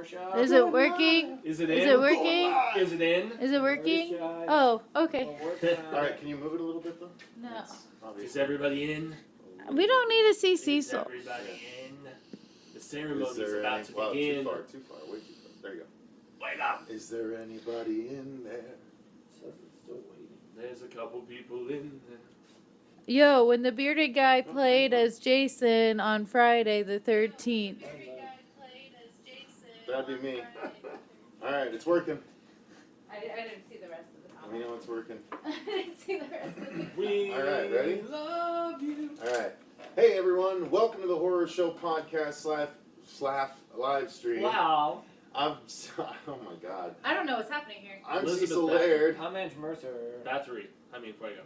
shot. Is it working? Is it in? Is it working? Is it in? Is it working? Oh, okay. All right, can you move it a little bit though? No. Is everybody in? We don't need to see Is Cecil. everybody in? The ceremony is about to begin. Too far, way too far. There you go. Wake up! Is there anybody in there? Says it's still waiting. There's a couple people in there. Yo, when the bearded guy played as Jason on Friday the 13th. That'd be me. All right, it's working. I didn't see the rest of the We know it's working. I didn't see the rest of the We All right, ready? love you. All right. Hey everyone, welcome to the Horror Show podcast slash live stream. Wow. Oh my God. I don't know what's happening here. I'm Elizabeth Cecil Bathory. Laird. I'm Ange Mercer. Bathory. Fuego.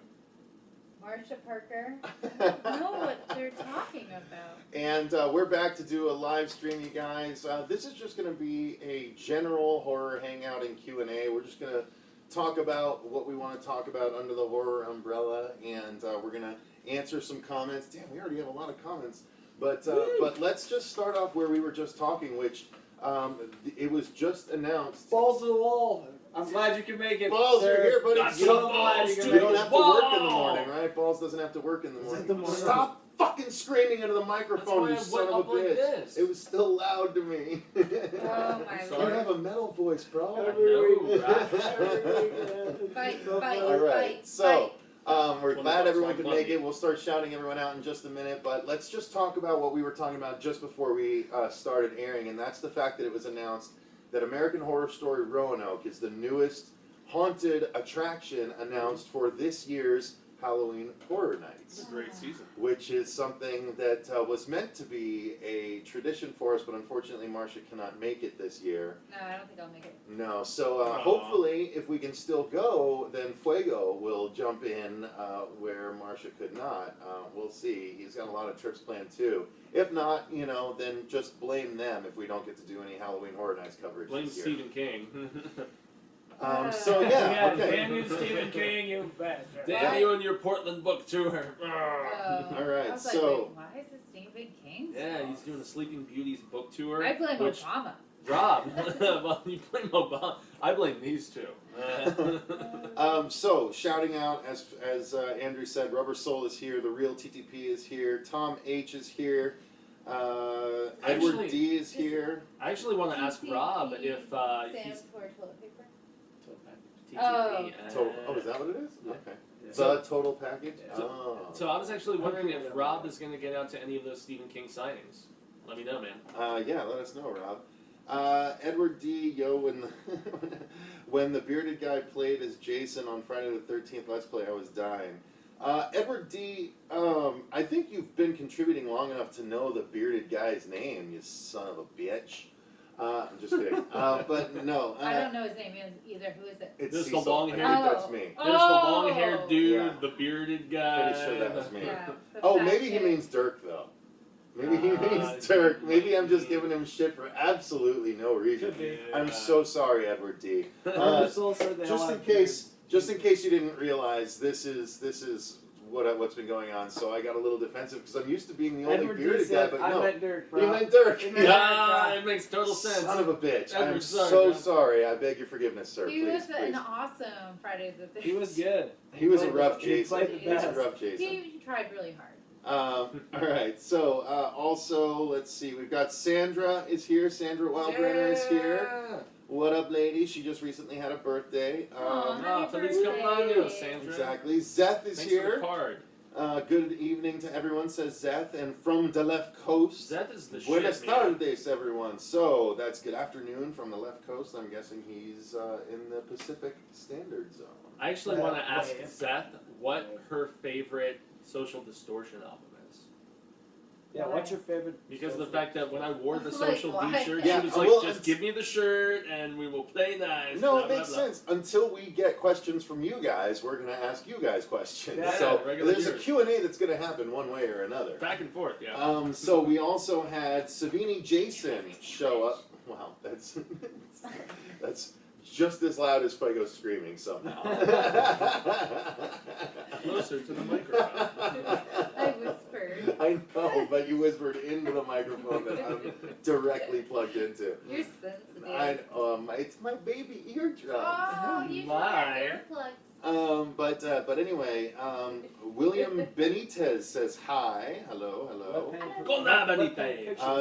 Marsha Parker. I don't know what they're talking about. And we're back to do a live stream, you guys. This is just going to be a general horror hangout and Q&A. We're just going to talk about what we want to talk about under the horror umbrella, and we're going to answer some comments. Damn, we already have a lot of comments. But let's just start off where we were just talking, which it was just announced. Balls to the wall. I'm glad you can make it. Balls, sir. you're here, buddy. I'm so glad you can You make don't it. have to work in the morning, right? Balls doesn't have to work in the morning. the morning? Stop fucking screaming into the microphone, you That's son why I of a went up like bitch. this. It was still loud to me. Oh my I'm You sorry. have a metal voice, bro. Bite, All right, so we're One glad of those everyone on could Monday. make it. We'll start shouting everyone out in just a minute, but let's just talk about what we were talking about just before we started airing, and that's the fact that it was announced that American Horror Story Roanoke is the newest haunted attraction announced for this year's Halloween Horror Nights. It's a great season. Which is something that was meant to be a tradition for us, but unfortunately Marcia cannot make it this year. No, I don't think I'll make it. No, so Aw. hopefully if we can still go, then Fuego will jump in where Marcia could not. We'll see. He's got a lot of trips planned too. If not, then just blame them if we don't get to do any Halloween Horror Nights coverage Blame this year. Stephen King. So yeah, okay. Damn you, Stephen King, you bastard. Damn you and your Portland book tour. All right, I was so- like, wait, why is this Stephen King? Yeah, he's doing a Sleeping Beauty's book tour. I blame which, Obama. Rob. Well, you blame Obama. I blame these two. So shouting out as Andrew said, Rubber Soul is here, the real TTP is here, Tom H is here, Edward Actually- D is here. I actually want to ask Rob if he's Stands for toilet paper. TTP. Oh. Oh, is that what it is? Yeah. Okay. So- The total package? Yeah. Oh. So I was actually wondering if Rob is going to get out to any of those Stephen King sightings. Let me know, man. Yeah, let us know, Rob. Edward D, when the bearded guy played as Jason on Friday the 13th Let's Play, I was dying. Edward D, I think you've been contributing long enough to know the bearded guy's name, you son of a bitch. I'm just kidding. But no. I don't know his name either. Who is it? It's There's the Cecil. long I hair- think that's me. There's the long-haired dude, Yeah. the bearded guy. Pretty sure that was me. Yeah, the Oh, fat maybe he chick. means Dirk, though. Maybe he Ah, means Dirk. Maybe I'm just giving him shit for absolutely no reason. Could be. I'm so sorry, Edward D. Rubber Soul said the hell Just out in of case you didn't realize, this is what's been going on. So I got a little defensive because I'm used to being the only Edward D bearded guy, said, but I no, meant Dirk, bro. you meant Dirk. You meant Yeah, Dirk, it makes total sense. Son of a bitch! I'm Edward, sorry, so man. sorry. I beg your forgiveness, sir. He please, was please. an awesome Friday the 13th. He was good. He was a played rough the- Jason. He played He the was a best. rough Jason. He tried really hard. All right. So also, let's see. We've got Sandra is here. Sandra Wildbrenner is here. What up, lady? She just recently had a birthday. Ah, Happy feliz cumpleaños, birthday. Sandra. Exactly. Zeth is Thanks here. for the card. Good evening to everyone, says Zeth. And from the left coast, That is the buenas shit, man. tardes, everyone. So that's good afternoon from the left coast. I'm guessing he's in the Pacific Standard Zone. I actually want to ask Wait. Seth what her favorite Social Distortion album is. Yeah, what's your favorite? Because of the fact that when I wore the Like, Social why? D shirt, Yeah, she was like, well, just it's- give me the shirt and we will play nice. No, blah, it blah, makes blah. sense. Until we get questions from you guys, we're going to ask you guys questions. Yeah, so regular there's a viewers. Q&A that's going to happen one way or another. Back and forth, yeah. So we also had Savini Jason show up. Wow, that's just as loud as Fuego screaming somehow. Closer to the microphone. I whispered. I know, but you whispered into the microphone that I'm directly plugged into. You're sensitive. It's my baby eardrum. Oh, you should My. have earplugs. But anyway, William Benitez says hi. Hello, hello.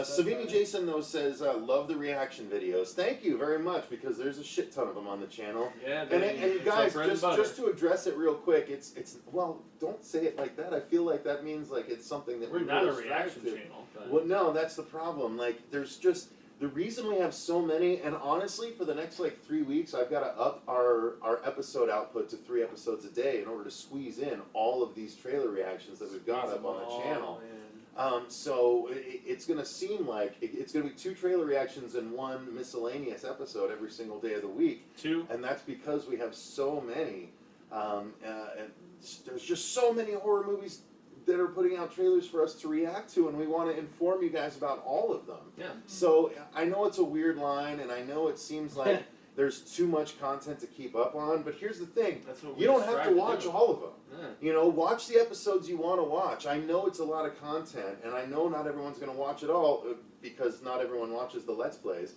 Savini Jason though says love the reaction videos. Thank you very much because there's a shit ton of them on the channel. Yeah, And guys, just to address it real quick, it's well, don't say it like that. I feel like that means like it's something that we're we not a really strive reaction to. channel. But... Well, no, that's the problem. Like, there's just the reason we have so many, and honestly, for the next like 3 weeks, I've got to up our episode output to 3 episodes a day in order to squeeze in all of these trailer reactions that we've got up on the channel. So it's going to seem like it's going to be 2 trailer reactions and 1 miscellaneous episode every single day of the week. 2. And that's because we have so many. And there's just so many horror movies that are putting out trailers for us to react to, and we want to inform you guys about all of them. Yeah. So I know it's a weird line, and I know it seems like there's too much content to keep up on, but here's the thing. That's what you don't have to watch all of them. Yeah. You know, watch the episodes you want to watch. I know it's a lot of content, and I know not everyone's going to watch it all, because not everyone watches the Let's Plays.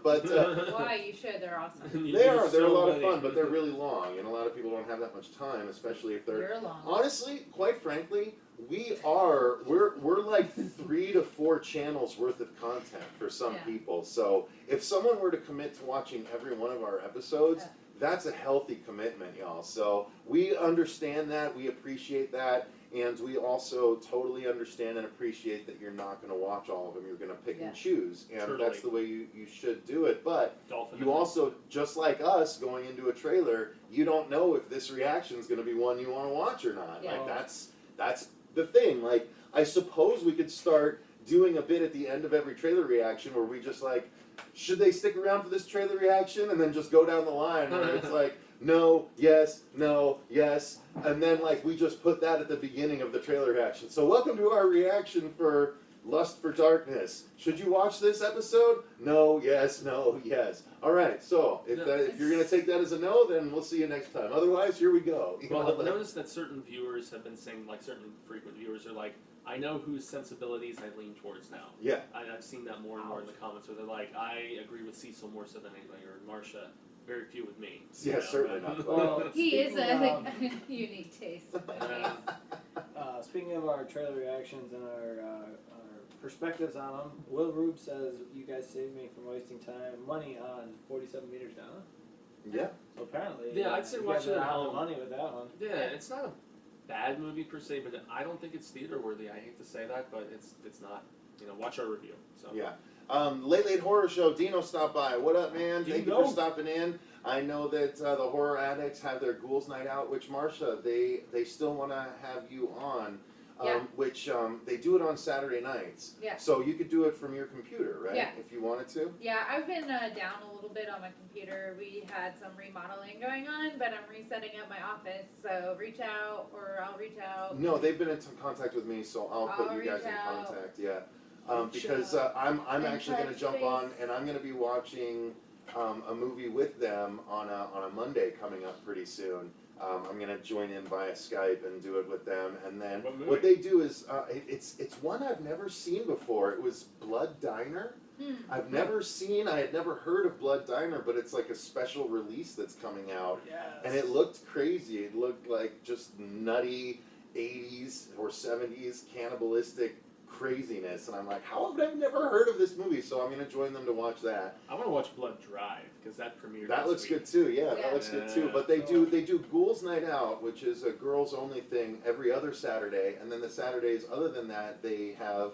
But Why? You should. They're awesome. they're so a lot of many. fun, but they're really long, and a lot of people don't have that much time, especially if they're... You're long. Honestly, quite frankly, we're like 3 to 4 channels worth of content for some people. So if someone were to commit to watching every one of our episodes, that's a healthy commitment, y'all. So we understand that, we appreciate that, and we also totally understand and appreciate that you're not going to watch all of them. You're going to pick and choose, and Truly. that's the way you should do it. But Dolphin you also, just like us, going into a trailer, you don't know if this reaction is going to be one you want to watch or not. Yeah. Like that's the thing. Like, I suppose we could start doing a bit at the end of every trailer reaction where we just like, should they stick around for this trailer reaction, and then just go down the line where it's like, no, yes, and then like we just put that at the beginning of the trailer reaction. So welcome to our reaction for Lust for Darkness. Should you watch this episode? No, yes. All right, so if you're going to take that as a no, then we'll see you next time. Otherwise, here we go. Well, I've noticed that certain viewers have been saying, like certain frequent viewers are like, I know whose sensibilities I lean towards now. Yeah. I've seen that more and more in the comments where they're like, I agree with Cecil more so than anybody, or Marcia, very few with me. Yeah, certainly but- not. Well, He is speaking a of, unique taste. speaking of our trailer reactions and our perspectives on them, Will Rube says you guys saved me from wasting money on 47 meters down. Yeah. So apparently, Yeah, I'd say you watch guys it are at out of home. money with that one. Yeah, it's not a bad movie per se, but I don't think it's theater worthy. I hate to say that, but it's not. You know, watch our review. So Yeah. Late Horror Show, Dino stopped by. What up, man? Thank you Dino. for stopping in. I know that the Horror Addicts have their Ghouls Night Out, which, Marcia, they still want to have you on, which they do it on Saturday nights. Yeah. So you could do it from your computer, right? Yeah. If you wanted to. Yeah, I've been down a little bit on my computer. We had some remodeling going on, but I'm resetting up my office. So reach out, or I'll reach out. No, they've been in contact with me, so I'll put I'll you guys reach in out. contact. Yeah. Reach Because I'm And actually going to touch jump base. on, and I'm going to be watching a movie with them on a Monday coming up pretty soon. I'm going to join in via Skype and do it with them, and then What movie? what they do is it's one I've never seen before. It was Blood Diner. I had never heard of Blood Diner, but it's like a special release that's coming out, Yes. and it looked crazy. It looked like just nutty 80s or 70s cannibalistic craziness, and I'm like, how have I never heard of this movie? So I'm going to join them to watch that. I want to watch Blood Drive because that premiered. That this looks week. good too. Yeah, Yeah. that looks good Yeah. too. But they do Ghouls Night Out, which is a girls only thing every other Saturday, and then the Saturdays other than that they have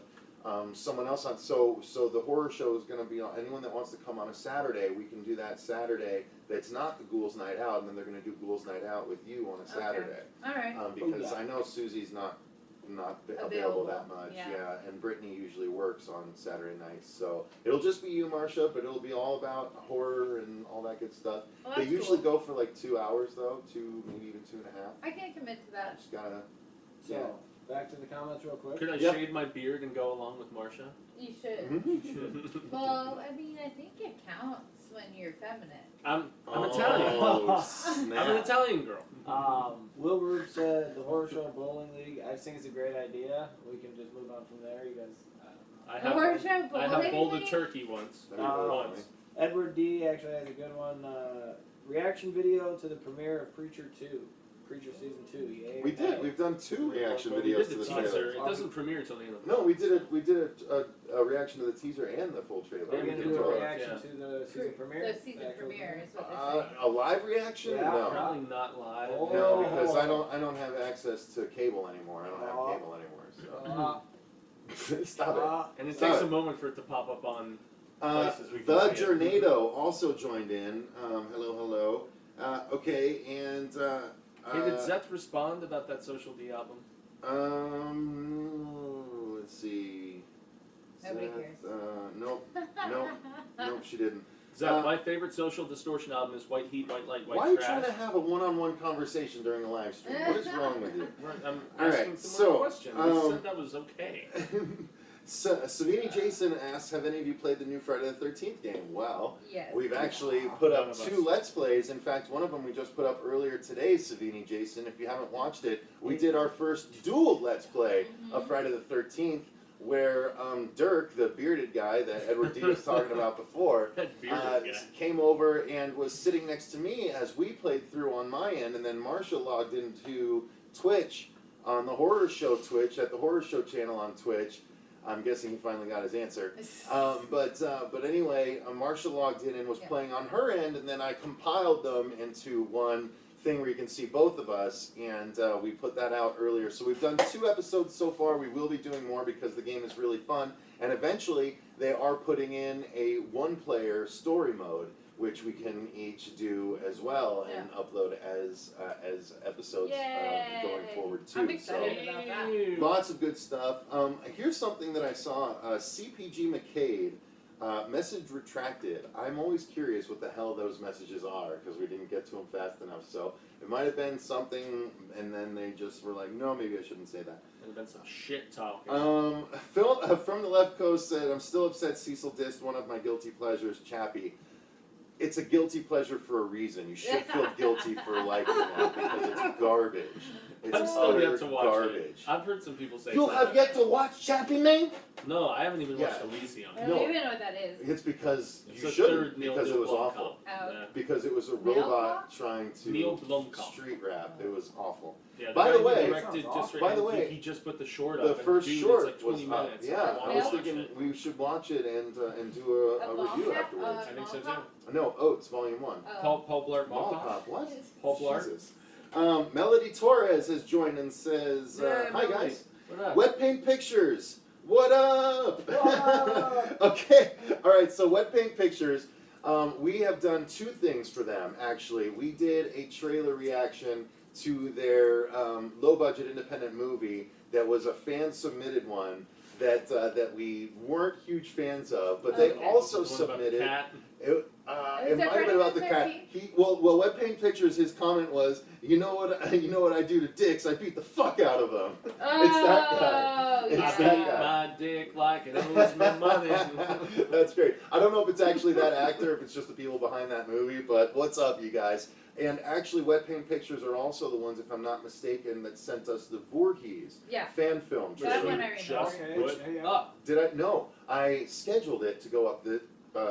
someone else on. So the horror show is going to be on. Anyone that wants to come on a Saturday, we can do that Saturday. That's not the Ghouls Night Out, and then they're going to do Ghouls Night Out with you on a Saturday. All right. Because yeah. I know Susie's not available that much. Yeah. And Brittany usually works on Saturday nights, so it'll just be you, Marcia, but it'll be all about horror and all that good stuff. Well, They that's usually cool. go for like 2 hours though, maybe even 2.5. I can't commit to that. Just gotta. So back to the comments real quick. Could I Yep. shave my beard and go along with Marcia? You should. Mhm. Well, I mean, I think it counts when you're feminine. I'm Oh, Italian. snap. I'm an Italian girl. Will Rube said the Horror Show Bowling League. I just think it's a great idea. We can just move on from there. You guys. I The horror show I have bowling bowled a league? turkey once. That'd be really Once. funny. Edward D actually has a good one. Reaction video to the premiere of Preacher 2. Preacher Season 2. Yay. We did. We've done 2 reaction Well, videos we to did the the trailer. teaser. It doesn't premiere until the end of the No, we did a reaction to the teaser and the full trailer. We're we going to did do a both, reaction yeah. to the season premiere. The season Actual premiere is what they're saying. A live reaction? Yeah. No. Probably not live. Oh. No, because I don't have access to cable anymore. I don't have cable anymore. So stop And it Stop takes it. a moment for it to pop up on it. places we can The see it. Journado also joined in. Hello. Okay, and Hey, did Zeth respond about that Social D album? let's see. Nobody Seth, cares. Nope, she didn't. Zeth, my favorite Social Distortion album is White Heat, White Light, White Why are you Trash. trying to have a one-on-one conversation during a live stream? What is wrong with you? I'm All right, asking some so, more questions. You said that was okay. Savini Jason asks, have any of you played the new Friday the 13th game? Well, Yes. we've actually put None up of us. 2 Let's Plays. In fact, one of them we just put up earlier today, Savini Jason. If you haven't watched it, we did our first dual Let's Play of Friday the 13th, where Dirk, the bearded guy that Edward D was talking about before, That bearded guy. came over and was sitting next to me as we played through on my end, and then Marsha logged into Twitch on the Horror Show Twitch, at the Horror Show channel on Twitch. I'm guessing he finally got his answer. But anyway, Marsha logged in and was playing on her end, and then I compiled them into one thing where you can see both of us, and we put that out earlier. So we've done 2 episodes so far. We will be doing more because the game is really fun, and eventually they are putting in a 1-player story mode, which we can each do as well and upload as episodes going forward too. I'm excited about that. Lots of good stuff. Here's something that I saw. CPG McCade, message retracted. I'm always curious what the hell those messages are because we didn't get to them fast enough. So it might have been something, and then they just were like, no, maybe I shouldn't say that. There's been some shit talking. Phil from the left coast said, I'm still upset Cecil dissed one of my guilty pleasures, Chappie. It's a guilty pleasure for a reason. You should feel guilty for liking that because it's garbage. It's I'm still utter yet to watch garbage. it. I've heard some people say You something. have yet to watch Chappie, man? No, I haven't even watched Yeah. Elysium. I don't even know what that is. It's because It's you the shouldn't, third Neil because it was Blomkamp. awful. Oh. Yeah. Because it was a Neil robot trying to Neil Blomkamp. street rap. It was awful. Yeah, By guy the way- who directed Sounds just awesome. By the and way, he just put the short The up. and first dude, short it's like 20 was up. minutes. Yeah, I was watch thinking it. we should watch it and do a review afterwards. I think so too. No, Oates, Volume 1. Paul Blart Mall Mall Cop, what? Paul Blart. Jesus. Melody Torres has joined and says, Yeah, hi Melody. guys. What up? Wet Paint Pictures. What up? What Okay. All right. So Wet Paint Pictures, we have done 2 things for them. Actually, we did a trailer reaction to their low-budget independent movie that was a fan-submitted one that we weren't huge fans of, but they Okay. also What about the submitted. cat? It might have been about the cat. Well, Wet Paint Pictures. His comment was, "You know what I do to dicks? I beat the fuck out of them." It's that guy. It's I that beat guy. my dick like it owes me money. That's great. I don't know if it's actually that actor, if it's just the people behind that movie, but what's up, you guys? And actually, Wet Paint Pictures are also the ones, if I'm not mistaken, that sent us the Voorhees Yeah. fan film. That trailer. one I remember. Just Okay, put yeah. up. Did I? No. I scheduled it to go up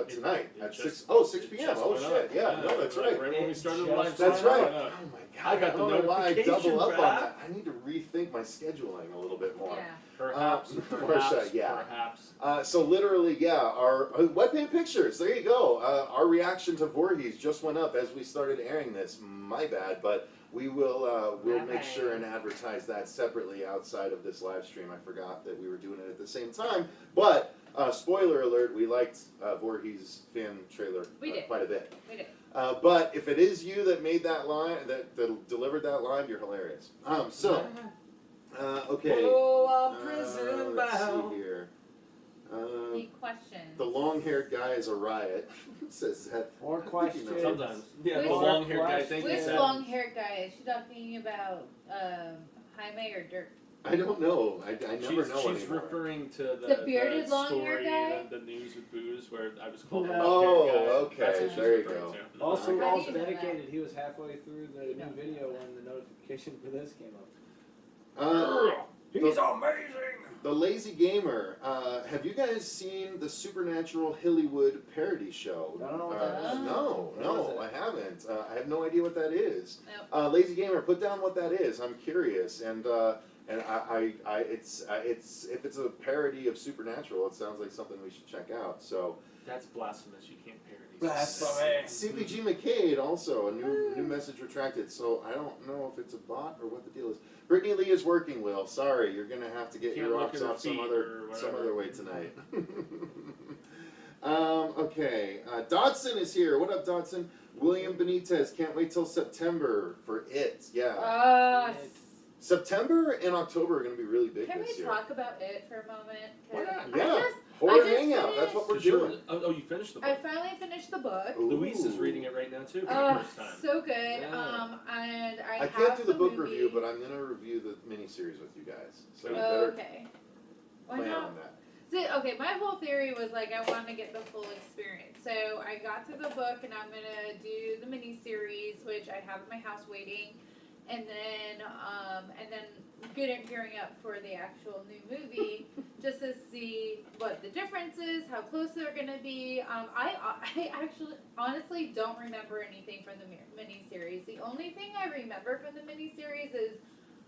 tonight It at just- 6 it p.m. just Oh went shit! up. Yeah, no, that's right. Right when we It started the just live That's stream, right. it went up. Oh my god! I got the don't know why I double notification, up on Brad. that. I need to rethink my scheduling a little bit more. Yeah. Perhaps, Marsha, yeah. perhaps. So literally, yeah, our Wet Paint Pictures. There you go. Our reaction to Voorhees just went up as we started airing this. My bad, but we will we'll make sure and advertise that separately outside of this live stream. I forgot that we were doing it at the same time. But spoiler alert: we liked Voorhees fan trailer We did. quite a bit. We did. But if it is you that made that line, that delivered that line, you're hilarious. Okay. Oh, I'm prison Let's bound. see here. Any questions? The long-haired guy is a riot, says Seth. More questions. Sometimes. Yeah, Which- the long-haired guy. Thank you, Which Seth. long-haired guy? Is she talking about Jaime or Dirk? I don't know. I never know She's anymore. referring to The bearded the long-haired story, guy? the news with booze, where I was called the No. long-haired guy. Oh, okay. That's what she's There you referring go. to. Also, How do Rawls you know that? dedicated. He was halfway through the No. new video when the notification for this came up. Uh, He's amazing. The Lazy Gamer. Have you guys seen the Supernatural Hillywood parody show? I don't know what that is. No, What is it? I haven't. I have no idea what that is. Nope. Lazy Gamer, put down what that is. I'm curious, and it's if it's a parody of Supernatural, it sounds like something we should check out. So. That's blasphemous. You can't parody. Blasphemy. CPG McCade also a new message retracted. So I don't know if it's a bot or what the deal is. Brittany Lee is working. Will, sorry, you're gonna have to get Can't your look rocks at her off some feet other or whatever. way tonight. Okay, Dodson is here. What up, Dodson? William Benitez can't wait till September for it. Yeah, September and October are gonna be really big Can this we year. talk about it for a moment? 'Cause Why not? Yeah, I horror just hangout. That's what we're Did you- doing. Oh, you finished the I book. finally finished the book. Louise is Ooh. reading it right now too for the Oh, first time. so good. Yeah. And I I have can't do the book movie. review, but I'm gonna review the miniseries with you guys. So you Oh, better okay. Why plan not? on that. See, okay, my whole theory was like I want to get the full experience. So I got through the book and I'm gonna do the miniseries, which I have in my house waiting, and then gearing up for the actual new movie just to see what the difference is, how close they're gonna be. I actually honestly don't remember anything from the miniseries. The only thing I remember from the miniseries is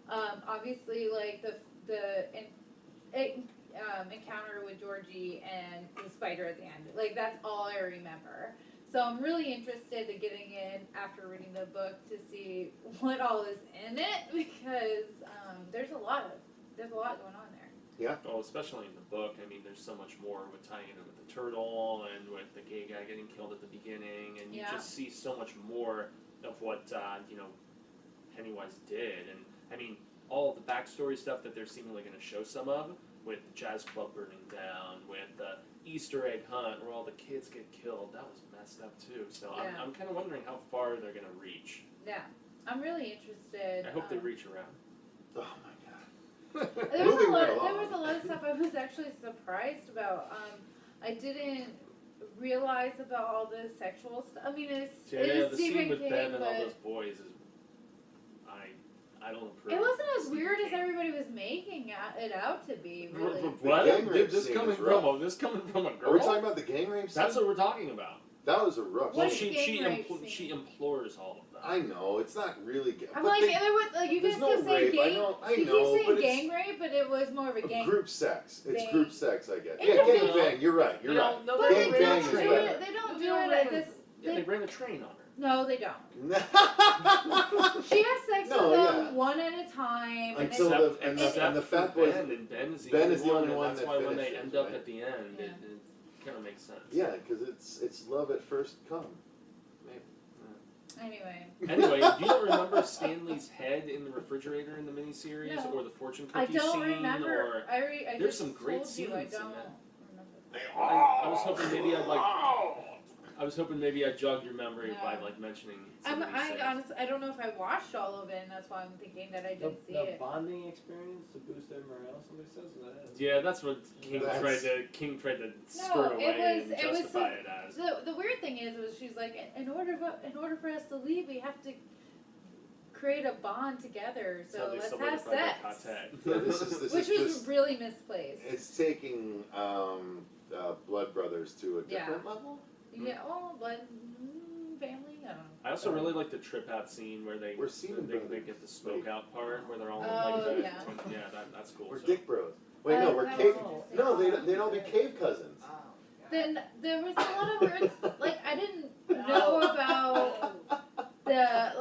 obviously like the encounter with Georgie and the spider at the end. Like that's all I remember. So I'm really interested in getting in after reading the book to see what all is in it because there's a lot going on there. Well, especially in the book, I mean, there's so much more with tying in with the turtle and with the gay guy getting killed at the beginning, and you Yeah. just see so much more of what Pennywise did, and I mean, all the backstory stuff that they're seemingly going to show some of, with the jazz club burning down, with the Easter egg hunt where all the kids get killed. That was messed up too. So Yeah. I'm kind of wondering how far they're going to reach. Yeah, I'm really interested. I hope they reach around. Oh my god. There was, Moving right there along. was a lot of stuff I was actually surprised about. I didn't realize about all the sexual stuff. I mean, it Yeah, is the Stephen scene with King, Ben and all but those boys is, I don't approve. it wasn't as Stephen weird as King. everybody was making it out to be. Really. What? gang rape This scene coming is rough. from a girl? Are we talking about the gang rape scene? That's what we're talking about. That was a rough Well, What scene. gang rape scene? she implores all of them. I know, it's not really I'm but like, they- there was like you guys there's no keep saying rape, gang. I You know, keep but saying gang rape, but it was more of a it's gang. group sex. It's bang. group sex, I guess. It Yeah, can gang be- bang, you're right, you're right. No, But they they Gang bring bang a is don't do train. better. it. They don't No, do they it bring at a- this. Yeah, they bring a train on her. No, they don't. She has sex No, with yeah. them one at a time. Until and the- and the Except fat for boys- Ben, and Ben is the Ben only is the only and one that's that why when they finishes, end up right? at the end, Yeah. it kind of makes sense. Yeah, because it's love at first come. Anyway, Anyway, do you remember Stanley's head in the refrigerator in the miniseries, No. or the fortune I cookie don't scene, remember. or I there's just some great told you I scenes in don't that. remember. I was hoping maybe I was hoping maybe I'd jog your memory by No. like mentioning. some of these I things. honestly, I don't know if I watched all of it, and that's why I'm thinking that I didn't see The it. bonding experience to boost their morale, somebody says that. Yeah, that's what King That's- tried to No, skirt away it and was justify it as. The weird thing is, was she's like, in order for us to leave, we have to create a bond together. That's how So they let's have solidified their sex, contact. Yeah, this which is was just really misplaced. it's taking Blood Brothers to a Yeah. different level. Yeah, oh, but family, I don't know. I also really like the trip out scene where they We're semen they brothers. get the smoke out part where they're all Oh, like the, yeah. that's cool. We're too. dick bros. Wait, no, we're that cave. was interesting. No, they'd all be cave cousins. Then there was a lot of weird, like I didn't know about the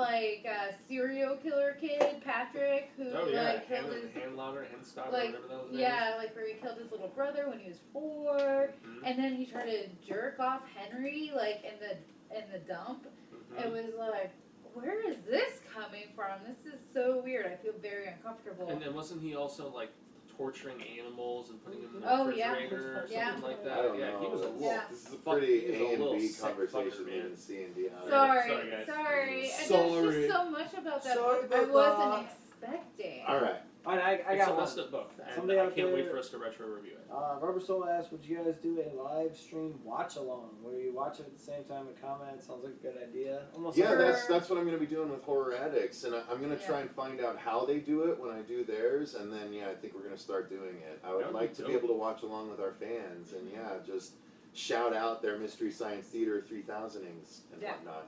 serial killer kid Patrick who Oh yeah, like killed his Henstotter, like, whatever that was. yeah, like where he killed his little brother when he was 4, Mhm. and then he tried to jerk off Henry like in the dump. Mhm. It was like, where is this coming from? This is so weird. I feel very uncomfortable. And then wasn't he also like torturing animals and putting them in the Oh, yeah. refrigerator or Yeah. something like that? I don't yeah, know. he was a wolf. Yeah. This is a Fuck, pretty he was A and little B sick conversation fucker, man. than C and D. Sorry, Sorry, guys. sorry. And Sorry. there's just so much about that Sorry book I about wasn't that. expecting. All right. All right, I It's got a one. must-have book, and Somebody I out can't wait there- for us to retro review it. Rubber Soul asked, would you guys do a live stream watch along where you watch it at the same time and comment? Sounds like a good idea. Almost Yeah, like that's what I'm going to be doing with Horror Addicts, and I'm going to try Yeah. and find out how they do it when I do theirs, and then I think we're going to start doing it. I That would would like be to be dope. able to watch along with our fans, and just shout out their Mystery Science Theater 3000ings and Yeah. whatnot.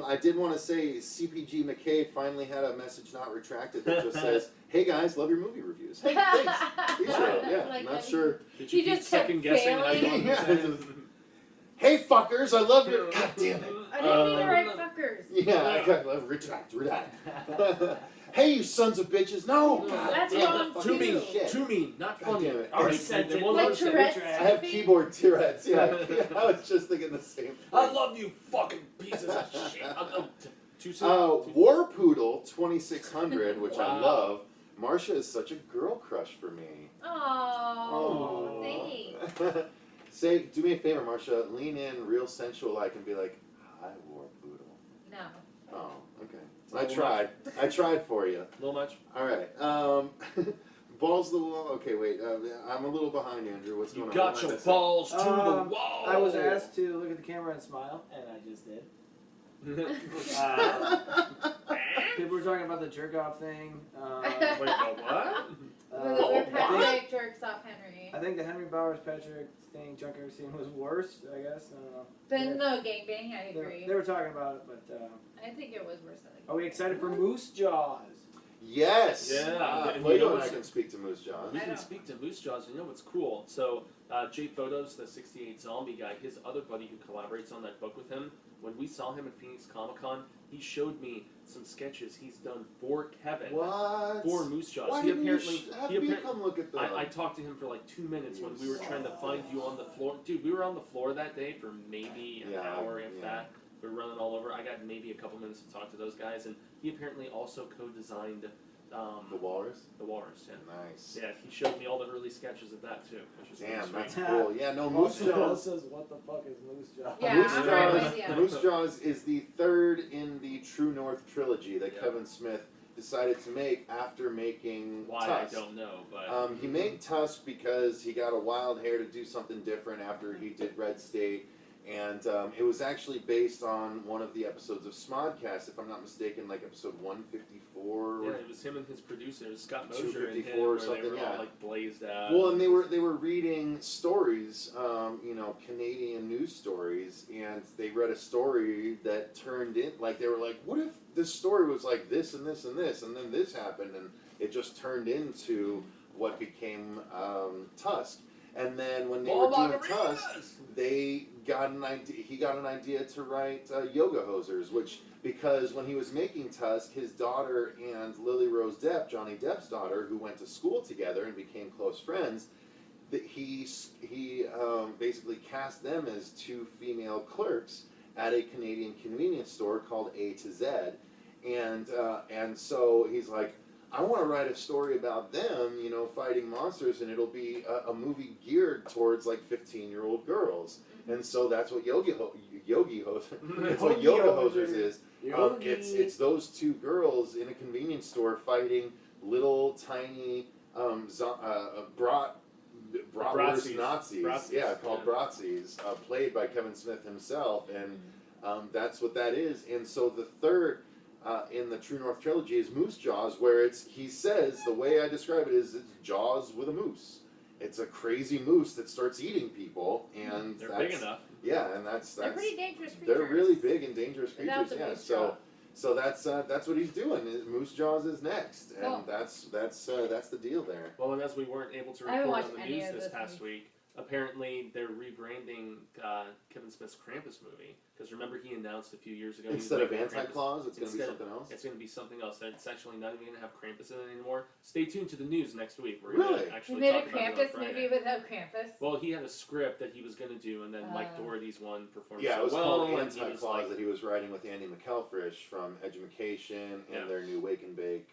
I did want to say CPG McCabe finally had a message not retracted that just says, "Hey guys, love your movie reviews." Hey, thanks. Appreciate it. Yeah, Like not that. sure. Did He you keep just kept second guessing how you failing. want to say it? Hey fuckers, I love your. God damn it. I didn't mean to write fuckers. Yeah, I got retract. Hey, you sons of bitches! No. God That's damn it, wrong, fucking Too mean, shit. too mean, not God funny. damn it. Already It's- said it. Like Tourette's. I have keyboard Tourette's. Yeah, I was just thinking the same thing. I love you, fucking pieces of shit. Too soon. Too soon. War Poodle 2600, which I Wow. love. Marcia is such a girl crush for me. Oh, thanks. Say, do me a favor, Marcia. Lean in, real sensual. I can be like, "Hi, War Poodle." No. Oh, okay. a I little tried. I tried for you. A little much. All right. Balls to the wall. Okay, wait. I'm a little behind, Andrew. What's You going on? got What your am I missing? balls to the wall. I was asked to look at the camera and smile, and I just did. People were talking about the jerk off thing. Wait, the what? Where I Patrick jerks off Henry. think the Henry Bowers Patrick thing junkyard scene was worse. I guess I don't know. Then no gangbang, I They, agree. they were talking about it, but I think it was worse than the are we excited for Moose Jaws? Yes. Yeah, and Fuego you know and I what's- can speak to Moose Jaws. We I can don't. speak to Moose Jaws. You know what's cool? So, Jay Photos, the 68 zombie guy, his other buddy who collaborates on that book with him, when we saw him at Phoenix Comic Con, he showed me some sketches he's done for Kevin. What? For Moose Jaws. Why he didn't apparently. you have he me apparently come look at them? I talked to him for like 2 minutes when we were trying to find you on the floor. Dude, we were on the floor that day for maybe an hour, if that. We were running all over. I got maybe a couple minutes to talk to those guys, and he apparently also co-designed The Walrus? The Walrus, yeah. Nice. Yeah, he showed me all the early sketches of that too, which was Damn, really that's sweet. cool. Yeah, no, Moose Moose Jaws Jaws. says, "What the fuck is Moose Jaws?" Yeah, Moose I'm Jaws, right with ya. Moose Jaws is the third in the True North trilogy that Yeah. Kevin Smith decided to make after making Why Tusk. I don't know, but He made Tusk because he got a wild hair to do something different after he did Red State, and it was actually based on one of the episodes of Smodcast, if I'm not mistaken, like episode 154. yeah, it was him and his producers, Scott Mosier and 254 him, or where they something, were yeah. all like blazed out. Well, and they were reading stories, Canadian news stories, and they read a story that turned in like they were like, what if this story was like this and this and this, and then this happened, and it just turned into what became Tusk. And then when they were doing Tusk, they got an idea. He got an idea to write Yoga Hosers, which because when he was making Tusk, his daughter and Lily Rose Depp, Johnny Depp's daughter, who went to school together and became close friends, that he basically cast them as two female clerks at a Canadian convenience store called A to Z, and so he's like, I want to write a story about them, fighting monsters, and it'll be a movie geared towards like 15-year-old girls. And so that's what Yoga Hosers is. It's those two girls in a convenience store fighting little tiny bratwurst Nazis. Bratzies, Yeah, called yeah. Bratzies, played by Kevin Smith himself, and that's what that is. And so the third in the True North trilogy is Moose Jaws, where he says, the way I describe it is it's Jaws with a moose. It's a crazy moose that starts eating people, and they're big enough. Yeah, and that's They're pretty dangerous creatures. they're really big and dangerous Without creatures. the Yeah, Moose so that's what he's doing. Moose Jaws is next, and Cool. that's the deal there. Well, and as we weren't able to I haven't report on watched the any news of this this past week, apparently they're rebranding Kevin Smith's Krampus movie. Because remember he announced a few years ago he was Instead of making Krampus. Anti-Claus, it's going to be Instead- something else. It's going to be something else. It's actually not even going to have Krampus in it anymore. Stay tuned to the news next week. We're going Really? to He actually made a talk about it on Krampus Friday. movie without Krampus. Well, he had a script that he was going to do, and then Mike Doherty's one performed Yeah, so it was well. called and he was Anti-Claus like, that he was writing with Andy McElfresh from Edumacation and Yeah. their new Wake and Bake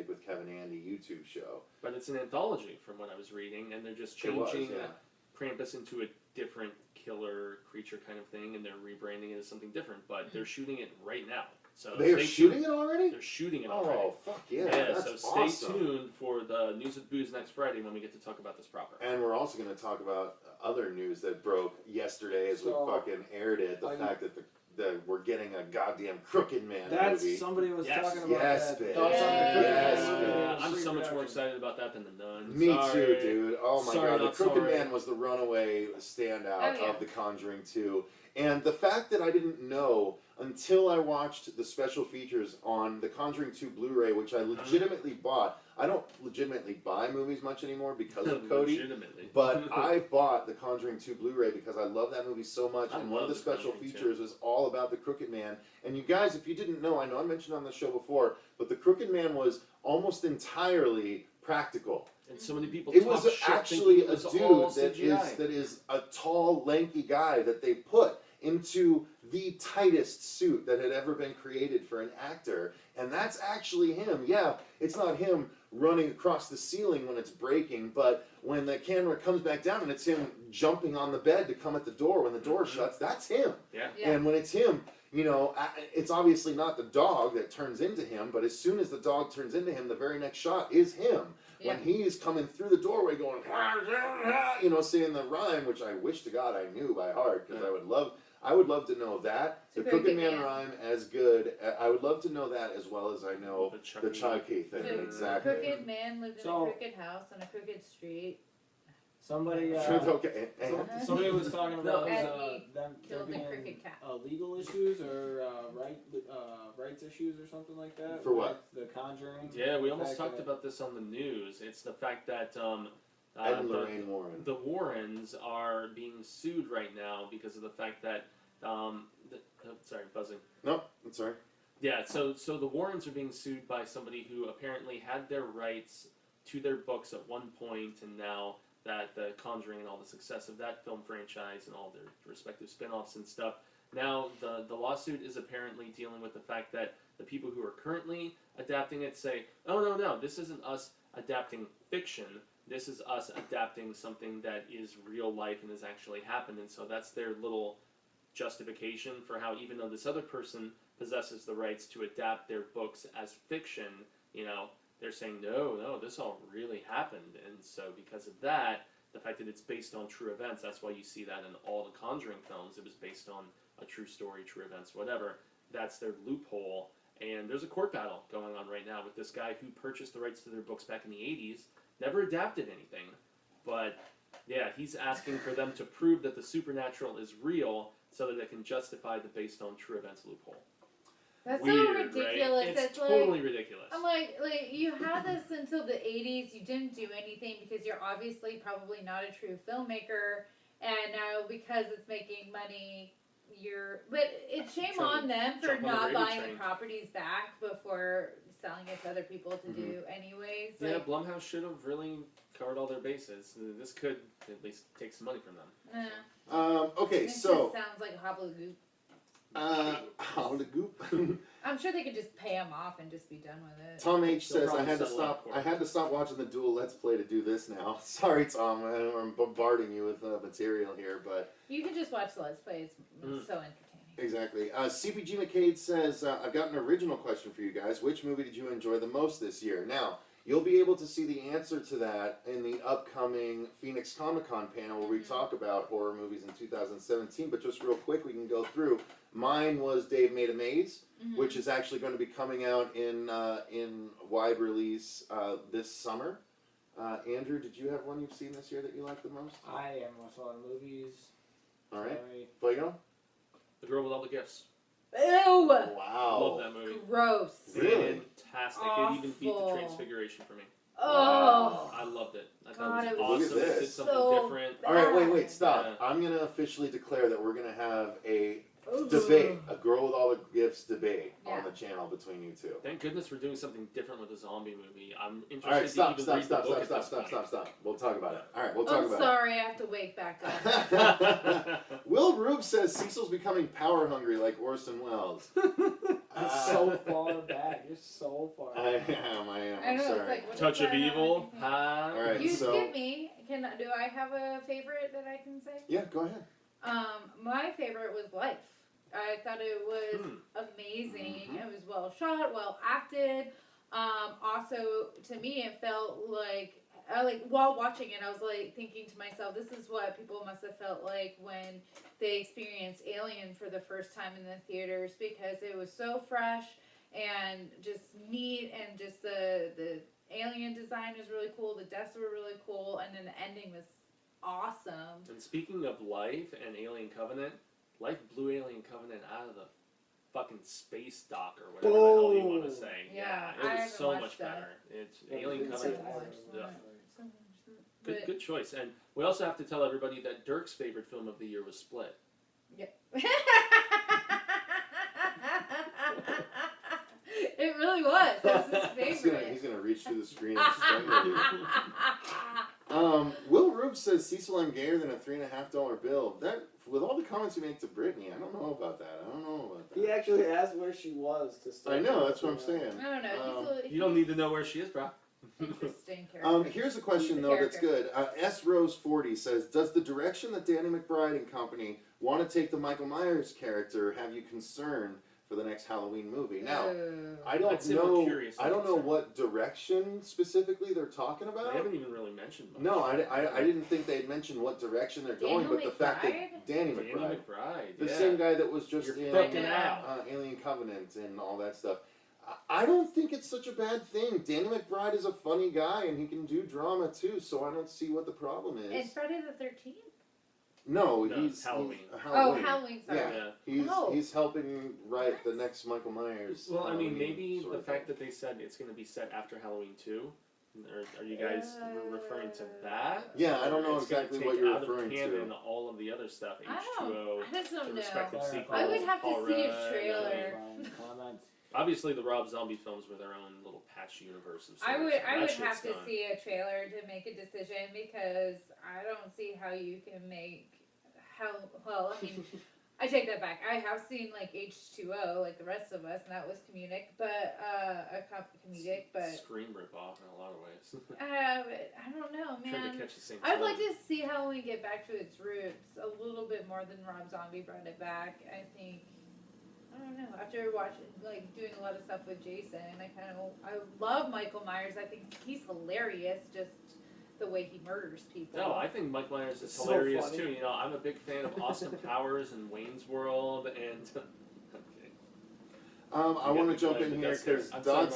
with Kevin Andy YouTube show. but it's an anthology from what I was reading, and they're just It was, changing yeah. Krampus into a different killer creature kind of thing, and they're rebranding it as something different. But they're shooting it right now. So They're stay shooting tuned. it already? They're shooting it already. Oh, fuck yeah. Yeah, That's so stay awesome. tuned for the News with Booze next Friday when we get to talk about this proper. And we're also going to talk about other news that broke yesterday as we fucking aired it. The fact that we're getting a goddamn Crooked Man movie. Somebody was Yes. talking about Yes, that. babe. Thoughts on the Crooked Yes, Man babe. movie? I'm so much more excited about that than the Nun. Me Sorry. too, dude. Oh my Sorry, god, the not Crooked sorry. Man was the runaway standout Oh, yeah. of The Conjuring 2. And the fact that I didn't know until I watched the special features on The Conjuring 2 Blu-ray, which I legitimately bought. I don't legitimately buy movies much anymore because of Cody. Legitimately. But I bought The Conjuring 2 Blu-ray because I love that movie so much, I and one of the love The special Conjuring features was all about the Crooked Man. And you guys, if you didn't know, I know I mentioned on the show before, but the Crooked Man was almost entirely practical. And so many people It talk was shit actually thinking it a was dude all that CGI. is a tall, lanky guy that they put into the tightest suit that had ever been created for an actor, and that's actually him. Yeah, it's not him running across the ceiling when it's breaking, but when the camera comes back down and it's him jumping on the bed to come at the door when the door shuts, that's him. Yeah. Yeah. And when it's him, you know, it's obviously not the dog that turns into him, but as soon as the dog turns into him, the very next shot is him. Yeah. When he is coming through the doorway going, you know, saying the rhyme, which I wish to God I knew by heart, because I would love to know that. It's a The very Crooked good Man man. rime as good. I would love to know that as well as I know the Chucky. Chucky thing. So, Exactly. Crooked man lived in So- a crooked house on a crooked street. Somebody, Okay. somebody was talking about And them there killed the being cricket cat. legal issues or rights issues or something like that. For what? with The Conjuring. Yeah, we The almost fact talked that- about this on the news. It's the fact that Ed and Lorraine Warren. the Warrens are being sued right now because of the fact that sorry, buzzing. No, I'm sorry. Yeah, so the Warrens are being sued by somebody who apparently had their rights to their books at one point, and now that the Conjuring and all the success of that film franchise and all their respective spin-offs and stuff, now the lawsuit is apparently dealing with the fact that the people who are currently adapting it say, oh no, this isn't us adapting fiction, this is us adapting something that is real life and has actually happened, and so that's their little justification for how, even though this other person possesses the rights to adapt their books as fiction, you know, they're saying, no, this all really happened. And so because of that, the fact that it's based on true events, that's why you see that in all the Conjuring films. It was based on a true story, true events, whatever. That's their loophole. And there's a court battle going on right now with this guy who purchased the rights to their books back in the 80s, never adapted anything. But yeah, he's asking for them to prove that the supernatural is real so that they can justify the based on true events loophole. That's Weird, so ridiculous. right? It's It's totally like, ridiculous. I'm like you had this until the 80s. You didn't do anything because you're obviously probably not a true filmmaker, and now because it's making money, but it's shame Trying on them for jump on the not gravy buying train. the properties back before selling it to other people to do anyways. Yeah, Like, Blumhouse should have really covered all their bases. This could at least take some money from them. Okay, it so just sounds like a hobblegoop. how the goop. I'm sure they could just pay them off and just be done with it. Tom H They'll says probably I had to settle out stop. for I it. had to stop watching the dual Let's Play to do this now. Sorry, Tom. I'm bombarding you with material here, but You can just watch the Let's Play. It's so entertaining. exactly. CPG McCade says I've got an original question for you guys. Which movie did you enjoy the most this year? Now you'll be able to see the answer to that in the upcoming Phoenix Comic Con panel where we talk about horror movies in 2017. But just real quick, we can go through. Mine was Dave Made a Maze, which is actually going to be coming out in wide release this summer. Andrew, did you have one you've seen this year that you liked the most? I am watching a lot of movies. All right, Sorry. Fuego. The Girl with All the Gifts. Ew! Wow. Love that movie. Gross. Really? Fantastic. It even beat the Awful. Transfiguration for me. Oh. I loved it. I God, thought it it was was awesome. Look at It did this. something so different. All right, wait, stop. Yeah. I'm gonna officially declare that we're gonna have a Ooh. debate, a Girl with All the Gifts debate Yeah. on the channel between you two. Thank goodness we're doing something different with a zombie movie. I'm interested All right, to stop. even read the book at this point. We'll talk about it. All right, we'll talk I'm about sorry, I have to wake back up. it. Will Rube says Cecil's becoming power hungry like Orson Welles. It's so far back. You're so far. I back. am. I I'm know, sorry. it's like, what Touch is of that Evil. on? Hi. All right, You so skip me. Do I have a favorite that I can say? yeah, go ahead. My favorite was Life. I thought it was amazing. It was well shot, well acted. Also, to me, it felt like while watching it, I was like thinking to myself, this is what people must have felt like when they experienced Alien for the first time in the theaters, because it was so fresh and just neat, and just the alien design was really cool, the deaths were really cool, and then the ending was awesome. And speaking of Life and Alien Covenant, Life blew Alien Covenant out of the fucking space dock or whatever the hell you want to say. Yeah, it I was haven't so watched much that. better. It's Yeah, Alien it's Covenant. like- Yeah. Good choice. And we also have to tell everybody that Dirk's favorite film of the year was Split. It really was. That was his He's favorite. gonna reach through the screen and strangle you. Will Rube says, Cecil, I'm gayer than a $3.50 bill. That, with all the comments you make to Brittany, I don't know about that. He actually asked where she was to start. I know, that's what I'm saying. I don't know. You don't need to know where she is, bro. Interesting character. Here's a question, He's a though, that's character. good. S. Rose 40 says, does the direction that Danny McBride and company want to take the Michael Myers character have you concerned for the next Halloween movie? Now, I I'd don't say we're know. curious I don't know about that. what direction specifically they're talking about. They haven't even really mentioned much. No, I didn't think they'd mentioned what direction they're going, Daniel but the fact that McBride? Danny Danny McBride, McBride. the yeah. same guy that was just You're in fucking out. Alien Covenant and all that stuff. I don't think it's such a bad thing. Danny McBride is a funny guy and he can do drama too, so I don't see what the problem is. And Friday the 13th? No, No, he's Halloween. Oh, Halloween, sorry. Yeah. He's helping write the next Michael Myers. Well, I mean, Halloween maybe sort the of fact thing. that they said it's going to be set after Halloween 2. Are you guys referring to that? Yeah, I don't know Or it's gonna exactly take what you're out of referring to. canon all of the other stuff, H2O, I just don't the know. respective sequels. I would have to Paul see a Rudd, trailer. Comments. Obviously, the Rob Zombie films were their own little patch universe of sorts. I would That have shit's to done. see a trailer to make a decision, because I don't see how you can make I mean, I take that back. I have seen like H2O, like the rest of us, and that was comedic, but comedic, but Scream ripoff in a lot of ways. I don't know, Trying to man. catch the same I'd tone. like to see how we get back to its roots a little bit more than Rob Zombie brought it back. I think. I don't know. After watching, like, doing a lot of stuff with Jason, I love Michael Myers. I think he's hilarious, just the way he murders people. No, I think Mike Myers is It's so hilarious funny. too. You know, I'm a big fan of Austin Powers and Wayne's World, and okay. I want to jump in here because I'm sorry,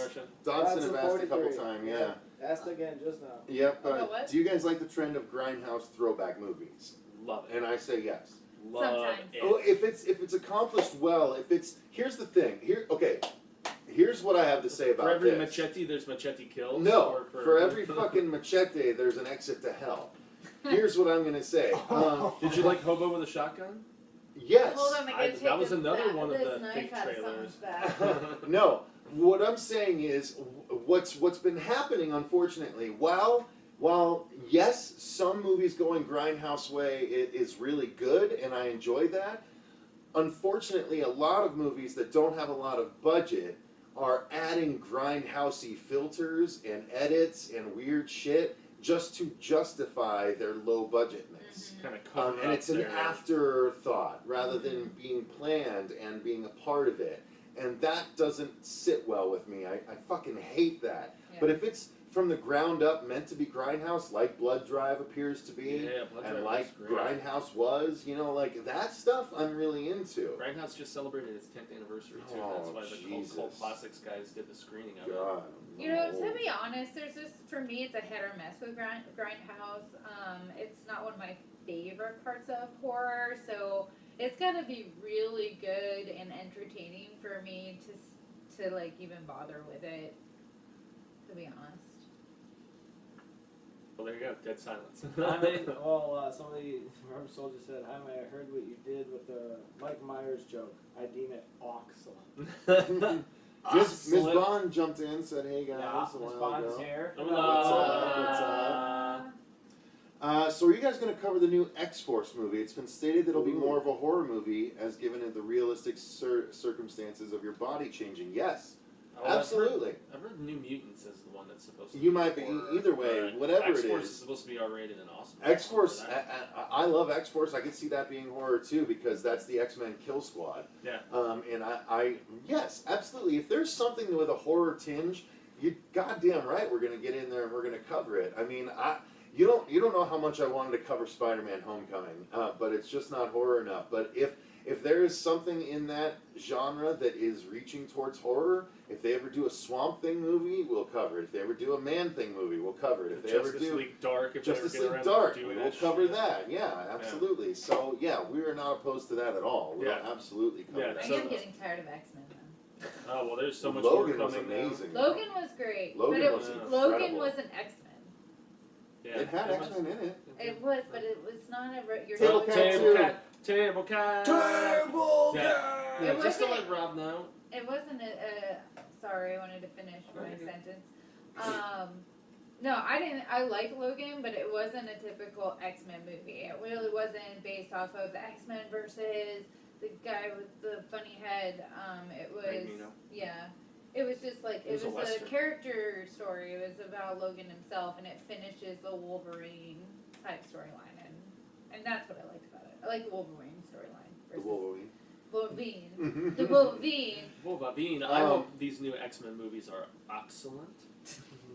Dodson Marcia. have asked a couple 43. times. Yeah. Asked again just now. Yep. About what? Do you guys like the trend of grindhouse throwback movies? Love it. And I say yes. Love Sometimes. it. Oh, if it's accomplished well, here's the thing. Here's what I have to say about For every this. machete, there's machete kills. No, or for every fucking machete, there's an exit to hell. Here's what I'm gonna say. Did you like Hobo with a Shotgun? Yes. Hold on, I gotta take that was this another back. one of This the knife fake has trailers. something back. No, what I'm saying is what's been happening, unfortunately. While yes, some movies going grindhouse way is really good, and I enjoy that. Unfortunately, a lot of movies that don't have a lot of budget are adding grindhousey filters and edits and weird shit just to justify their low budgetness. Kind of cover And up it's an their- afterthought rather than being planned and being a part of it. And that doesn't sit well with me. I fucking hate that. Yeah. But if it's from the ground up meant to be grindhouse, like Blood Drive appears to be, Yeah, Blood and Drive like was great. Grindhouse was, like that stuff I'm really into. Grindhouse just celebrated its 10th anniversary too. Oh, That's why the Jesus. Cult Classics guys did the screening of it. God. You know, no. to be honest, there's just, for me, it's a hit or miss with Grindhouse. It's not one of my favorite parts of horror, so it's gotta be really good and entertaining for me to like even bother with it. To be honest. Well, there you go. Dead silence. Somebody from Soldier said, I heard what you did with the Mike Myers joke. I deem it awesome. Ms. Bond jumped in, said, "Hey guys," Yeah, a Miss while Bond's ago. here. What's up? So are you guys going to cover the new X-Force movie? It's been stated that it'll be more of a horror movie, as given in the realistic circumstances of your body changing. Yes, Oh, Absolutely. I've heard New Mutants is the one that's supposed to You be might be horror, either way, but whatever it X-Force is. is supposed to be R-rated and awesome. X-Force, For that. I love X-Force. I could see that being horror too because that's the X-Men Kill Squad. Yeah. And yes, absolutely. If there's something with a horror tinge, you goddamn right we're gonna get in there and we're gonna cover it. I mean, you don't know how much I wanted to cover Spider-Man: Homecoming, but it's just not horror enough. But if there is something in that genre that is reaching towards horror, if they ever do a Swamp Thing movie, we'll cover it. If they ever do a Man Thing movie, we'll cover it. If they ever Justice do League Dark, if Justice they ever League get around Dark, to doing we'll that cover shit. that. Yeah, absolutely. So yeah, we are not opposed to that at all. We'll Yeah. absolutely cover Yeah, that. I so- am getting tired of X-Men now. Oh well, there's so much Logan more was coming amazing. Logan was great, Logan but was Logan incredible. was an X-Men. Now. Yeah, It had was- X-Men in it. It was, but it was not a your Table normal- Cat Table too. cat, table cat. Terrible Yeah. guy! Yeah, It just to wasn't- let Rob know. It wasn't sorry, I wanted to finish my Okay. sentence. No, I didn't. I like Logan, but it wasn't a typical X-Men movie. It really wasn't based off of the X-Men versus the guy with the funny head. It was Magneto. yeah. It was just like It was a a Western. character story. It was about Logan himself, and it finishes the Wolverine type storyline, and that's what I liked about it. I like the Wolverine storyline The versus Wolverine. Wolverine. The Wolverine. Wolverine. I hope these new X-Men movies are excellent.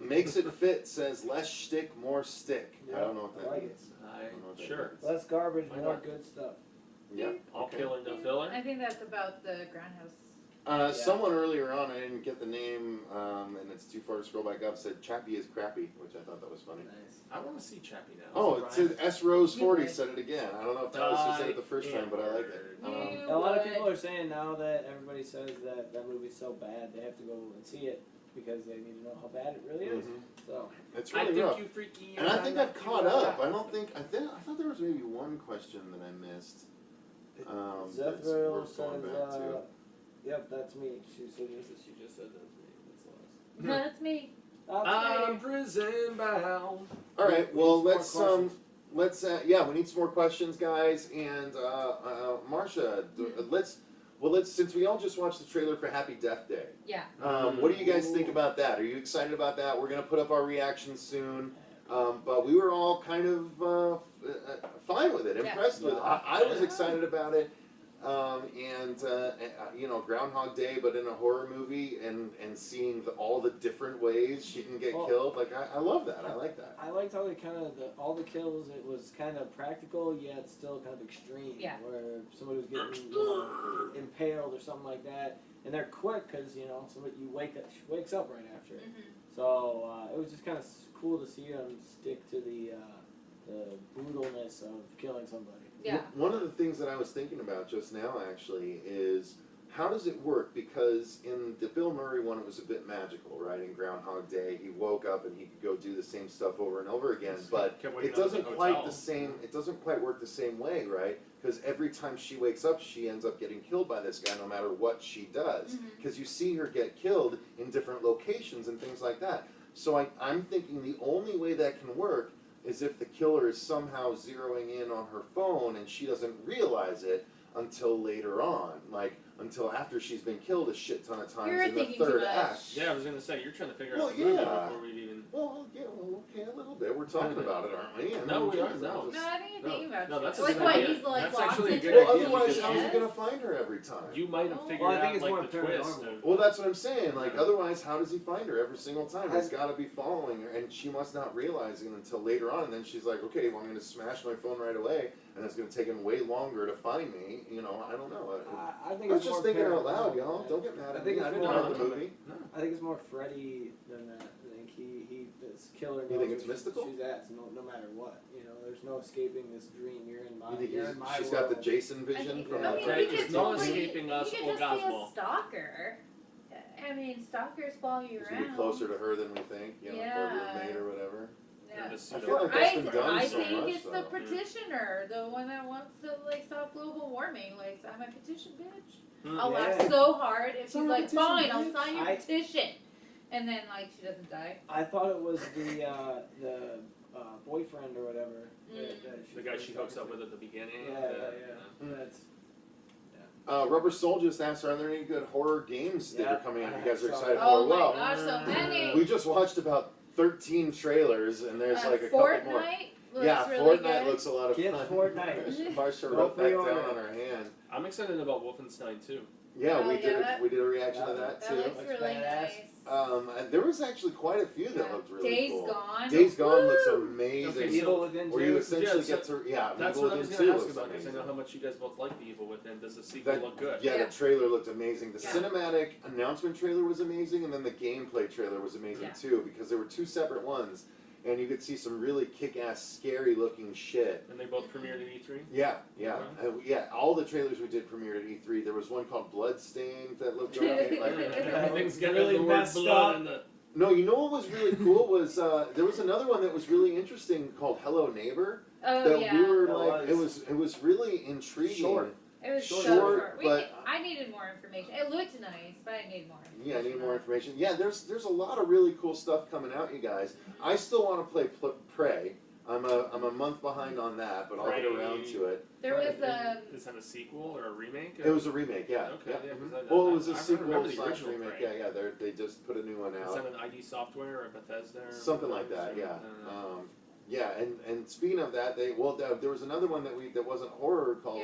Makes it fit says less shtick, more stick. I don't know what that I like means. I don't know what that sure. means. Less garbage, Why more not? good stuff. Yeah. All okay. killer, no filler. I think that's about the Groundhouse. Yeah. Someone earlier on, I didn't get the name, and it's too far to scroll back up, said Chappie is crappy, which I thought that was funny. Nice. I want to see Chappie now. Oh, it said S Rose 40 would. said it again. I don't know if that was who said it the first time, but I like it. You A lot of would. people are saying now that everybody says that that movie's so bad, they have to go and see it because they need to know how bad it really is. Mhm. So It's I really think rough. you freaky. And I think I've caught up. I thought there was maybe one question that I missed. That's Zephyr worth going says, back to. "Yep, that's me." She said yes. She just said that's me. That's last. That's me. I'm prison bound. All right. Well, More let's questions. yeah, we need some more questions, guys. And Marcia, let's since we all just watched the trailer for Happy Death Day. Yeah. What do you guys think about that? Are you excited about that? We're gonna put up our reactions soon. But we were all kind of fine with it, Yeah. impressed with it. I was excited about it. You know, Groundhog Day, but in a horror movie, and seeing all the different ways she can get Well, killed. Like, I love that. I like that. I liked how they kind of all the kills. It was kind of practical yet still kind of extreme. Yeah. Where somebody was getting impaled or something like that, and they're quick because somebody she wakes up right after it. Mm-hmm. So it was just kind of cool to see them stick to the brutalness of killing somebody. Yeah. One of the things that I was thinking about just now, actually, is how does it work? Because in the Bill Murray one, it was a bit magical, right? In Groundhog Day, he woke up and he could go do the same stuff over and over again, but Kept waking it up at the doesn't quite hotel. the same. It doesn't quite work the same way, right? Because every time she wakes up, she ends up getting killed by this guy, no matter what she does. Mhm. Because you see her get killed in different locations and things like that. So I'm thinking the only way that can work is if the killer is somehow zeroing in on her phone and she doesn't realize it until later on, like until after she's been killed a shit ton of times You're in the thinking too third much. act. Yeah, I was gonna say you're trying to figure Well, out the movie yeah. before we've even. Well, yeah, well, okay, a little bit. We're talking about it, aren't we? I mean, No, we geez, are, no. No, I think you're thinking about no, it. that's a Like good what? idea. He's like That's locked actually a into good Well, idea, otherwise, because how's he Yes. gonna find her every time? You might have Well, figured I think out it's like more the twist. paranormal. Of, Well, that's what I'm saying. Like, otherwise, how does he find her every single time? He's I- got to be following her, and she must not realize it until later on. And then she's like, "Okay, well, I'm going to smash my phone right away, and it's going to take him way longer to find me." I don't know. I think I was it's just more thinking out paranormal loud, than y'all. that. Don't get mad I at think me. it's I didn't more- know the movie. I think it's more Freddy than that. I think he this killer knows You think it's where mystical? she's at, so no matter what. There's no escaping this dream. You're in my. You think you're in my she's world. got the Jason vision think- from I the mean, Right, he there's could no totally, escaping us he or could just be a Goswell. stalker. I mean, stalkers follow you He's gonna be around. closer to her than we think, or Yeah. roommate or whatever. Yeah. the I pseudo- feel like that's been done I so think much, it's the though. petitioner, the one that wants to stop global warming. Like, I'm a petition bitch. Hmm. I'll Yeah. laugh so hard if she's Sign a like, petition, fine, I'll bitch." sign your I- petition, and then she doesn't die. I thought it was the boyfriend or whatever. Mm. That The guy she hooks up with at the beginning. Yeah. That's. Rubber Soul just asked, are there any good horror games that are coming out you guys are excited Oh for? my Well, gosh, so many. we just watched about 13 trailers, and there's like a Fortnite couple more. looks Yeah, really Fortnite good. looks a lot of Get fun. Fortnite. Marsha Go wrote that pre-order down it. on her hand. I'm excited about Wolfenstein too. Yeah, Oh, we yeah, did. that- We did a reaction to that that That too. looks Looks really badass. nice. And there was actually quite a few that Yeah. looked really Days cool. Gone. Days Gone looks Woo! amazing. Okay, Evil Within Where you 2. essentially Yeah, get to That's Evil what I Within was 2 going to ask looks about because I know amazing. how much you guys both like the Evil Within. Does the sequel That- look good? Yeah, Yeah. the trailer looked amazing. The Yeah. cinematic announcement trailer was amazing, and then the gameplay trailer was amazing Yeah. too, because there were two separate ones, and you could see some really kick-ass, scary-looking shit. And they both premiered at E3. Yeah, yeah, Okay. yeah. All the trailers we did premiered at E3. There was one called Bloodstained that looked okay. Like, Everything's getting Really the word messed blood up. in the. no, you know what was really cool was there was another one that was really interesting called Hello Neighbor. Oh That yeah. we were That like, was. it was really intriguing. Short. It was Short, so short. but- I needed more information. It looked nice, but I need more information. Yeah, I need more on it. information. Yeah, there's a lot of really cool stuff coming out, you guys. I still want to play Prey. I'm a month behind on that, but I'll get around to it. There was Is that a sequel or a remake? It was a remake, yeah. Okay, yeah. yeah, 'cause Well, it was a I sequel remember the slash original remake. Prey. Yeah, they just put a new one Is out. that an ID Software or Bethesda? Or Something like whatever? that, yeah. I don't know. Yeah, and speaking of that, there was another one that wasn't horror called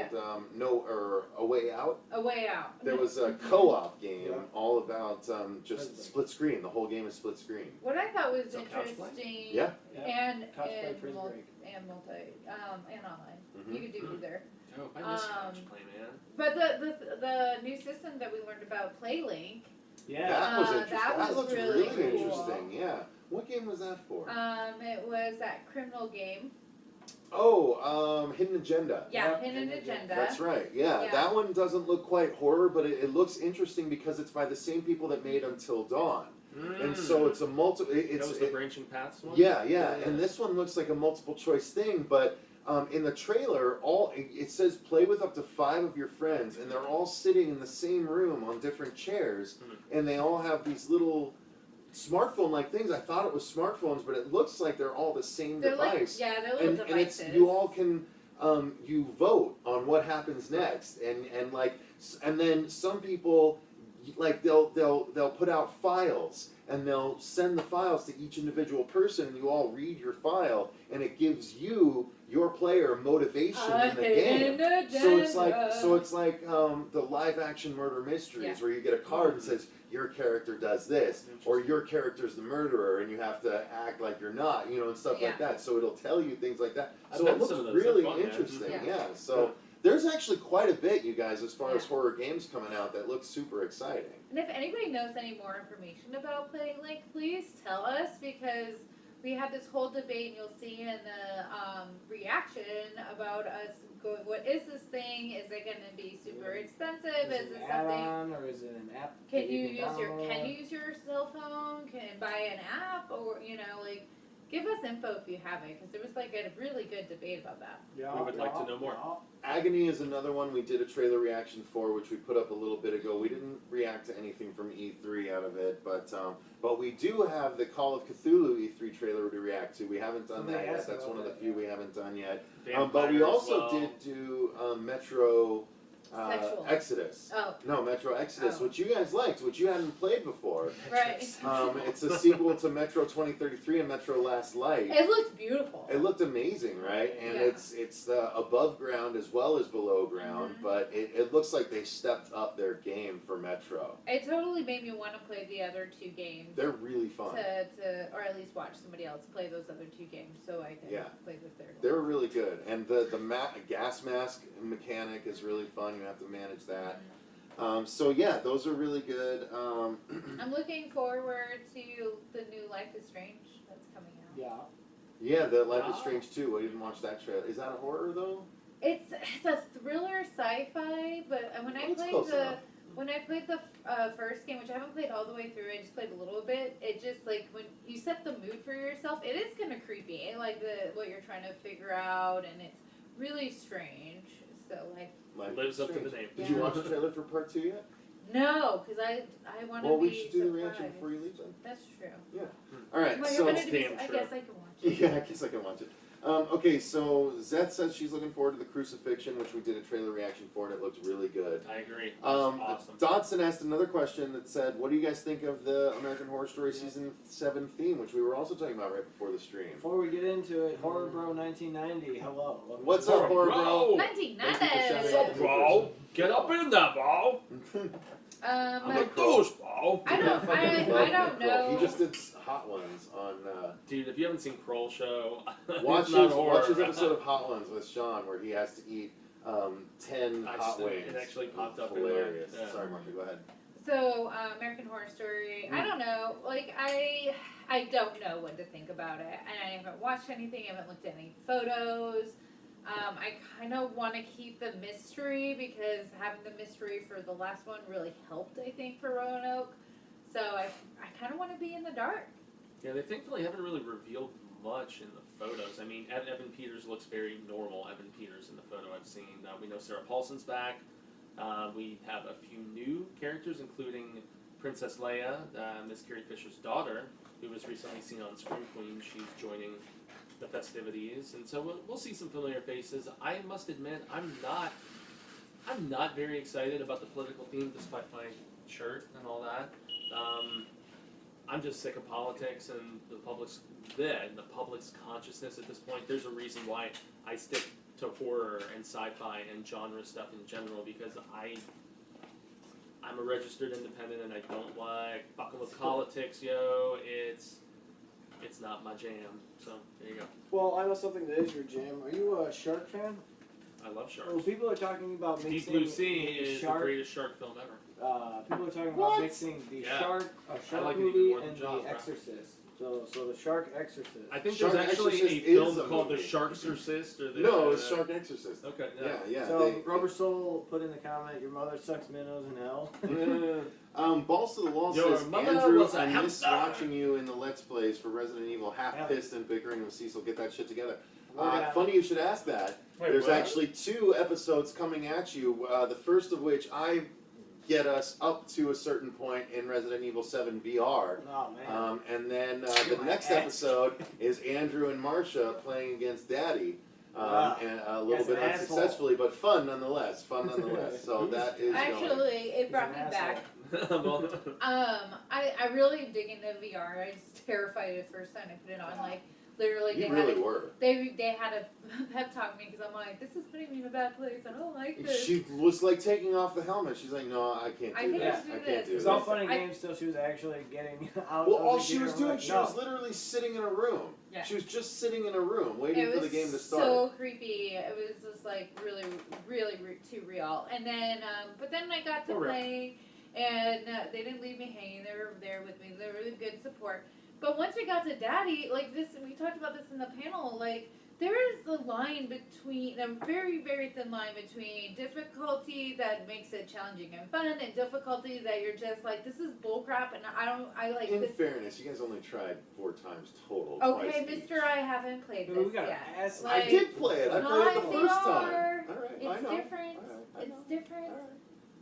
A Way Out. A Way Out. There was a co-op game Yeah. all about just Husband. split screen. The whole game is split screen. What I thought was So couch play? interesting. Yeah. And Couch play, and Prison multi Break. and online. Mhm. You could do either. Oh, I miss Um, couch play, man. But the new system that we learned about, Playlink, Yeah. That was that interesting. That was looks really really cool. interesting. Yeah. What game was that for? it was that criminal game. Hidden Agenda. Yeah, Yep, Hidden Hidden Agenda. That's right. Yeah, Yeah. that one doesn't look quite horror, but it looks interesting because it's by the same people that made Until Dawn, and so it's a multiple. That was the branching paths one. Yeah, Yeah. and this one looks like a multiple choice thing, but in the trailer, it says play with up to 5 of your friends, and they're all sitting in the same room on different chairs, and they all have these little smartphone-like things. I thought it was smartphones, but it looks like they're all the same They're device. like, yeah, they're little And devices. it's you all can you vote on what happens next, and then some people like they'll put out files, and they'll send the files to each individual person, and you all read your file, and it gives you, your player, motivation in the game. So it's like the live action murder mysteries, Yeah. where you get a card that says your character does this, or your character's the murderer, and you have to act like you're not, and stuff Yeah. like that. So it'll tell you things like that. I've So done it looks some of those. really They're fun, yeah. interesting. Yeah. Yeah. So there's actually quite a bit, you guys, as far as Yeah. horror games coming out that looks super exciting. And if anybody knows any more information about Playlink, please tell us, because we had this whole debate, and you'll see in the reaction about us going, what is this thing? Is it going to be super expensive? Is it it an something? add-on or is it an app? Can that you use download? your cell phone? Can buy an app, or give us info if you have it, because there was like a really good debate about that. Yeah, We would like to know more. Agony is another one we did a trailer reaction for, which we put up a little bit ago. We didn't react to anything from E3 out of it, but we do have the Call of Cthulhu E3 trailer to react to. We haven't done Somebody that yet. asked That's about one of the that, few yeah. we haven't done yet. Vampire But we as also well. did do Metro Sexual. Exodus. Oh, No, Metro Exodus, Oh. which you guys liked, which you hadn't played before. right. It's a sequel to Metro 2033 and Metro Last Light. It looked beautiful. It looked amazing, right? And Yeah. it's above ground as well as below ground, Mhm. but it looks like they stepped up their game for Metro. It totally made me want to play the other two games. They're really fun. Or at least watch somebody else play those other two games, so I can Yeah. play the third one. They're really good, and the gas mask mechanic is really fun. You have to manage that. So yeah, those are really good. I'm looking forward to the new Life is Strange that's coming out. Yeah. Yeah, the Life is Wow. Strange 2. I didn't watch that trailer. Is that a horror though? It's a thriller sci-fi, but when I Well, it's played close the enough. when I played the first game, which I haven't played all the way through, I just played a little bit. It just like when you set the mood for yourself, it is kind of creepy, like what you're trying to figure out, and it's really strange. So like. Life Lives is up to Strange. the name. Did you watch the trailer for part 2 yet? No, because I want to Well, be we should do the surprised. reaction before you leave then. That's true. All right, Well, so you're gonna do damn I true. guess I can watch it. yeah, I guess I can watch it. Okay, so Zeth says she's looking forward to the Crucifixion, which we did a trailer reaction for, and it looked really good. I agree. Awesome. Dodson asked another question that said, what do you guys think of the American Horror Story Season 7 theme, which we were also talking about right before the stream? Before we get into it, Horror Bro 1990, hello. What's up, Horror Bro? 1990. What's up, bro? Get up in there, bro. I'm a douche, bro. I don't know. He just did Hot Ones on. Dude, if you haven't seen Kroll Show, watch it's not horror. his episode of Hot Ones with Sean, where he has to eat 10 hot wings. It actually popped up hilarious. in there. Yeah. Sorry, Martha, go ahead. So, American Horror Story, I don't know. Like, I don't know what to think about it. And I haven't watched anything. I haven't looked at any photos. I kind of want to keep the mystery because having the mystery for the last one really helped, I think, for Roanoke. So I kind of want to be in the dark. Yeah, they thankfully haven't really revealed much in the photos. I mean, Evan Peters looks very normal. Evan Peters in the photo I've seen. We know Sarah Paulson's back. We have a few new characters, including Princess Leia, Miss Carrie Fisher's daughter, who was recently seen on Scream Queen. She's joining the festivities, and so we'll see some familiar faces. I must admit, I'm not very excited about the political theme, despite my shirt and all that. I'm just sick of politics and the public's consciousness at this point. There's a reason why I stick to horror and sci-fi and genre stuff in general, because I'm a registered independent and I don't like fucking with politics, yo. It's not my jam. So there you go. Well, I know something that is your jam. Are you a shark fan? I love sharks. Well, people are talking about Deep mixing Blue Sea the is shark. the greatest shark film ever. People are talking What? about mixing the Yeah. shark like it even movie more than and Jaws, the bro. Exorcist. So the Shark Exorcist. I think Shark there's actually Exorcist a film is a called The movie. Sharkstercist or the No, it's Shark Exorcist. Okay. Yeah. So Rubber Soul put in the comment, "Your mother sucks minnows in hell." Balls to the Wall Your says, mother Andrew, was a I miss hamster." watching you in the Let's Plays for Resident Evil, half Yeah. pissed and bickering with Cecil. Get that shit together. Yeah. Funny you should ask that. Wait, There's what? actually 2 episodes coming at you. The first of which I get us up to a certain point in Resident Evil 7 VR. Oh man. And then Get the my next ass. episode is Andrew and Marcia playing against Daddy. Wow. And a little That's bit an asshole. unsuccessfully, but fun nonetheless. So that is going. Actually, it brought He's me an back. Well, I really dig into VR. I was terrified at first time I put it on. Like, literally, You they really had a, were. they had a pep talk me because I'm like, this is putting me in a bad place. I don't like this. She was like taking off the helmet. She's like, no, I can't I do can't that. do I can't this. do It's this. all fun and games till she was actually getting out. Well, of all the she gear. was I'm doing, like, she no. was literally sitting in a room. Yeah. She was just sitting in a room waiting It for the was game to start. so creepy. It was just like really, really too real. And then, but then I got to For real. play, and they didn't leave me hanging. They were there with me. They were really good support. But once we got to Daddy, like this, we talked about this in the panel. Like there is a line between a very, very thin line between difficulty that makes it challenging and fun, and difficulty that you're just like, this is bullcrap, and I like In this. fairness, you guys only tried 4 times total. Okay, twice each. Mister, I haven't played Dude, this we got yet. ass. Like, I did play it. I played it the not first time. VR. All right, I It's know. different. All right, I It's know. different. All right.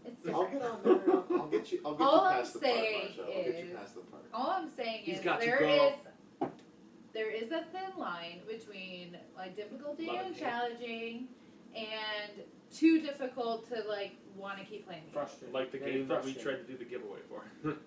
It's I'll different. get on there. I'll get you. I'll get All you I'm past the part, saying Marsha. I'll get you is- past the part. All I'm saying He's is got you, there girl. is a thin line between like difficulty Love and it. challenging and too difficult to like want to keep playing. the game. Frustrating. like the Very game that we frustrating. tried to do the giveaway for.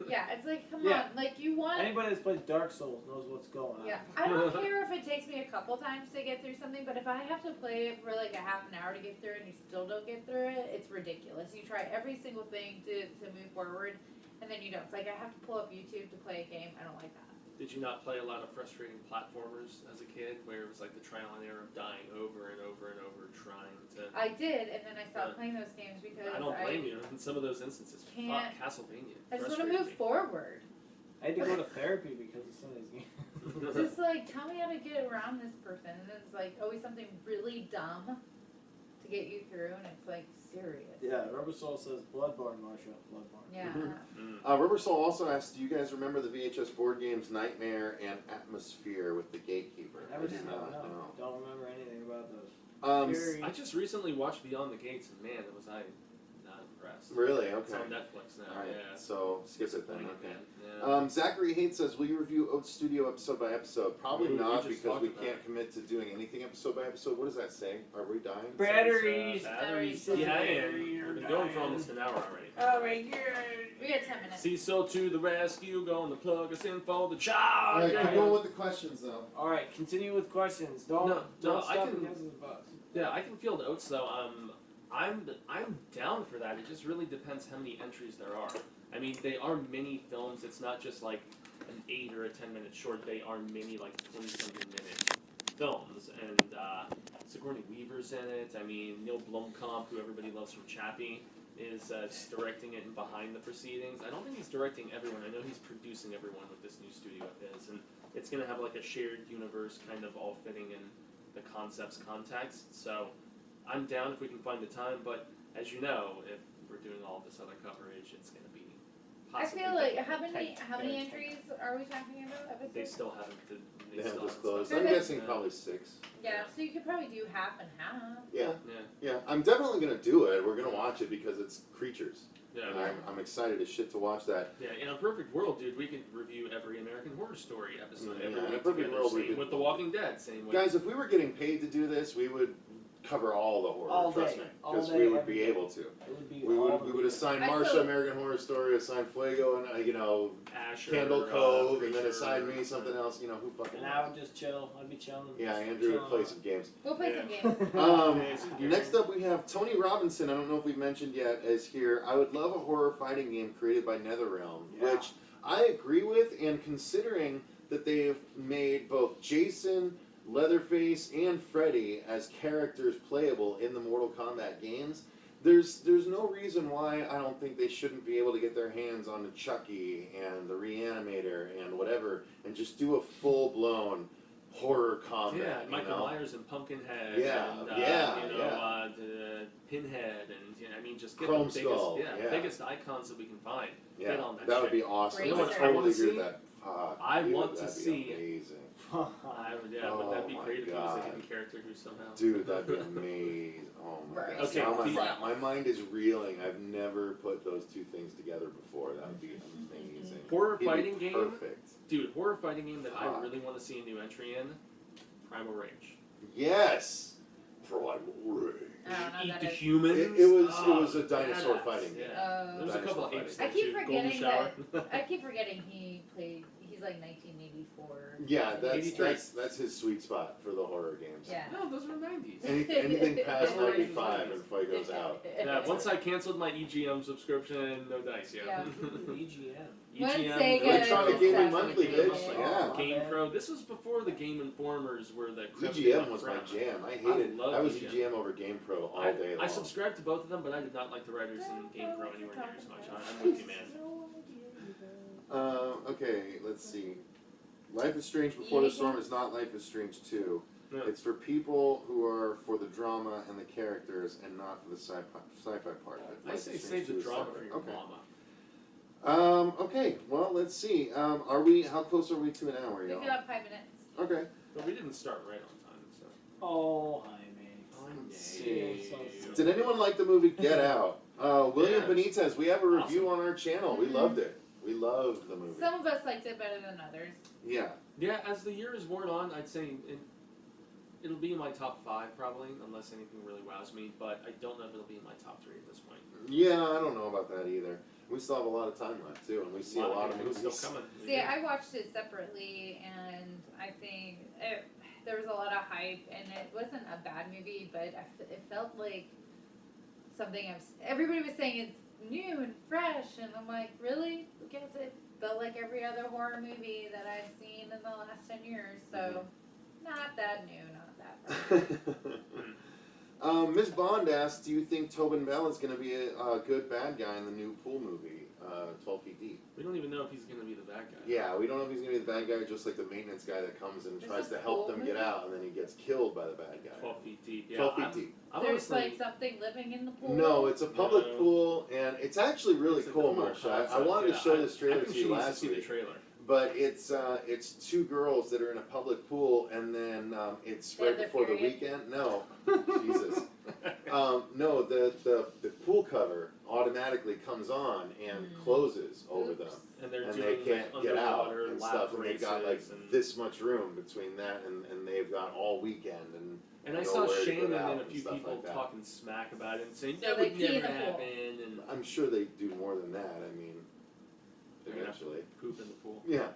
Yeah, it's like come Yeah. on, like you want. Anybody that's played Dark Souls knows what's going on. Yeah, I don't care if it takes me a couple times to get through something, but if I have to play it for like a half an hour to get through it and you still don't get through it, it's ridiculous. You try every single thing to move forward, and then you don't. It's like I have to pull up YouTube to play a game. I don't like that. Did you not play a lot of frustrating platformers as a kid, where it was like the trial and error of dying over and over and over, trying to? I did, and then I stopped playing those games because I don't blame you in some of those instances. Can't- Fuck Castlevania. I just want to Frustrated move me. forward. I had to go to therapy because of some of these games. Just like tell me how to get around this person, and then it's like always something really dumb to get you through, and it's like serious. Yeah, Rubber Soul says Bloodborne, Marsha. Bloodborne. Yeah. Mm. Rubber Soul also asked, do you guys remember the VHS board games Nightmare and Atmosphere with the Gatekeeper? Never I do did not know. know. Don't remember anything about those. Um, Scary. I just recently watched Beyond the Gates, and man, was I not rest. Really? It's Okay. on Netflix now. Alright, Yeah. so skip it then. Wing Okay. it, man. Yeah. Zachary Haight says, will you review Oats Studio episode by episode? Probably Ooh, we not just because talked we about can't it. commit to doing anything episode by episode. What does that say? Are we dying? Batteries. Batteries. Batteries. Yeah, I am. We've been going for almost an hour already. Oh my god. We got 10 minutes. Cecil to the rescue, going to plug us in for the All charge. right, keep going with the questions though. All right, continue with questions. Don't No, don't I stop can- because of the bus. Yeah, I can field Oats though. I'm down for that. It just really depends how many entries there are. I mean, they are mini films. It's not just like an 8 or a 10-minute short. They are mini, like 20-something minute films, and Sigourney Weaver's in it. I mean, Neil Blomkamp, who everybody loves from Chappie, is directing it and behind the proceedings. I don't think he's directing everyone. I know he's producing everyone with this new studio of his, and it's gonna have like a shared universe, kind of all fitting in the concept's context. So I'm down if we can find the time, but as you know, if we're doing all this other coverage, it's going to be I possibly feel like difficult. how many entries are we talking about? They Episodes? still haven't. They haven't still disclosed. So I'm they- guessing probably 6. Yeah, so you could probably do half and half. Yeah, Yeah, yeah. I'm definitely gonna do it. We're gonna watch it because it's creatures, yeah, and I'm excited as shit to watch that. yeah. In a perfect world, dude, we could review every American Horror Story episode Yeah, every in a week perfect together. world, we Same could- with The Walking Dead. Same with Guys, if we were getting paid to do this, we would cover all the horror. All trust day. me, All because day, we would every be day. able to. It would be We all would assign I Marsha still- American Horror Story, assign Fuego, and Asher, Candle Cove, and then Preacher, assign me something else. You know who fucking. And I would just chill. I'd be chilling. Yeah, Andrew would play some games. We'll play Yeah. some games. Next up we have Tony Robinson. I don't know if we've mentioned yet, is here. I would love a horror fighting game created by NetherRealm, Yeah. which I agree with, and considering that they've made both Jason, Leatherface, and Freddy as characters playable in the Mortal Kombat games, there's no reason why I don't think they shouldn't be able to get their hands on the Chucky and the Reanimator and whatever, and just do a full-blown horror combat. Yeah, Michael you know? Myers and Pumpkinhead. Yeah, and, yeah, you know, yeah. The Pinhead, and you know, I mean, just get Chrome the biggest, Skull, yeah. biggest icons that we can find. Yeah, Get on that that would shit. be awesome. Great I would search. I wanna totally agree with see- that. Fuck, I dude, want to that'd be see- amazing. Would that be Oh my great if it was a God. hidden character who somehow? Dude, that'd be amazing. Oh my Right. god. Okay, Now the- my mind is reeling. I've never put those two things together before. That would be amazing. Horror He'd be fighting game? Perfect. Dude, horror fighting game that I Fuck. really want to see a new entry in, Primal Rage. Yes. Primal Rage. I don't know Eat that the is. humans. It Oh, was a dinosaur badass. fighting game. Yeah. There was a couple of Dinosaur apes I there keep too. forgetting Golden Shower. I keep forgetting he's like 1984. Yeah, that's 83. that's his sweet spot for the horror games. Yeah. No, those were 90s. Anything past Horror 95 games. and Fuego's out. Yeah, once I canceled my EGM subscription, no dice, yeah. EGM. When EGM, Sega Electronic did Gaming that Monthly, with bitch. it. Yeah. Game Pro. This was before the Game Informers were the EGM was my creme. jam. I hated. love I was EGM. EGM over Game Pro all day long. I subscribed to both of them, but I did not like the writers in Game Pro anywhere near as much. I'm with you, man. Okay, let's see. Life is Strange Before the Storm is not Life is Strange 2. No. It's for people who are for the drama and the characters and not for the sci-fi part of it. I Life say is save Strange the 2 is drama separate. for your Okay. mama. Okay, well, let's see. How close are we to an hour, We y'all? got 5 minutes. Okay. But we didn't start right on time, so. Oh, hi, mate. Let's see. Did anyone like the movie Get Out? William Yes. Benitez, we have a review on our channel. We Mhm. loved it. We loved the movie. Some of us liked it better than others. Yeah. Yeah, as the year is worn on, I'd say it'll be in my top 5 probably, unless anything really wows me. But I don't know if it'll be in my top 3 at this point. Yeah, I don't know about that either. We still have a lot of time left too, and we see a lot of movies movies. still coming. See, I watched it separately, and I think there was a lot of hype, and it wasn't a bad movie, but it felt like something everybody was saying it's new and fresh, and I'm like, really? Because it felt like every other horror movie that I've seen in the last 10 years, so not that new, not that fresh. Ms. Bond asked, do you think Tobin Bell is going to be a good bad guy in the new Pool movie, 12 Feet Deep? We don't even know if he's going to be the bad guy. Yeah, we don't know if he's going to be the bad guy, just like the maintenance guy that comes and There's tries a to help Pool them get movie? out, and then he gets killed by the bad guy. 12 feet deep. Yeah, 12 Feet Deep. I'm There's honestly, like something living in the pool. No, it's a public No. pool, and it's actually really it's a cool, Marsha. I concept, wanted to yeah. show this I trailer think to she you needs to last see the week. trailer. but it's two girls that are in a public pool, and then it's They right have their before the period? weekend. No, Jesus. No, the pool cover automatically comes on and closes over them, And they're and doing they can't like get out underwater and lap stuff, and they've got like races and this much room between that, and they've got all weekend and. And I saw nowhere to Shannon get out and a and few stuff people like that. talking smack about it and saying So that they would pee in never the pool. happen and I'm sure they do more than that. I mean, they're gonna have to eventually. poop in the pool. Yeah.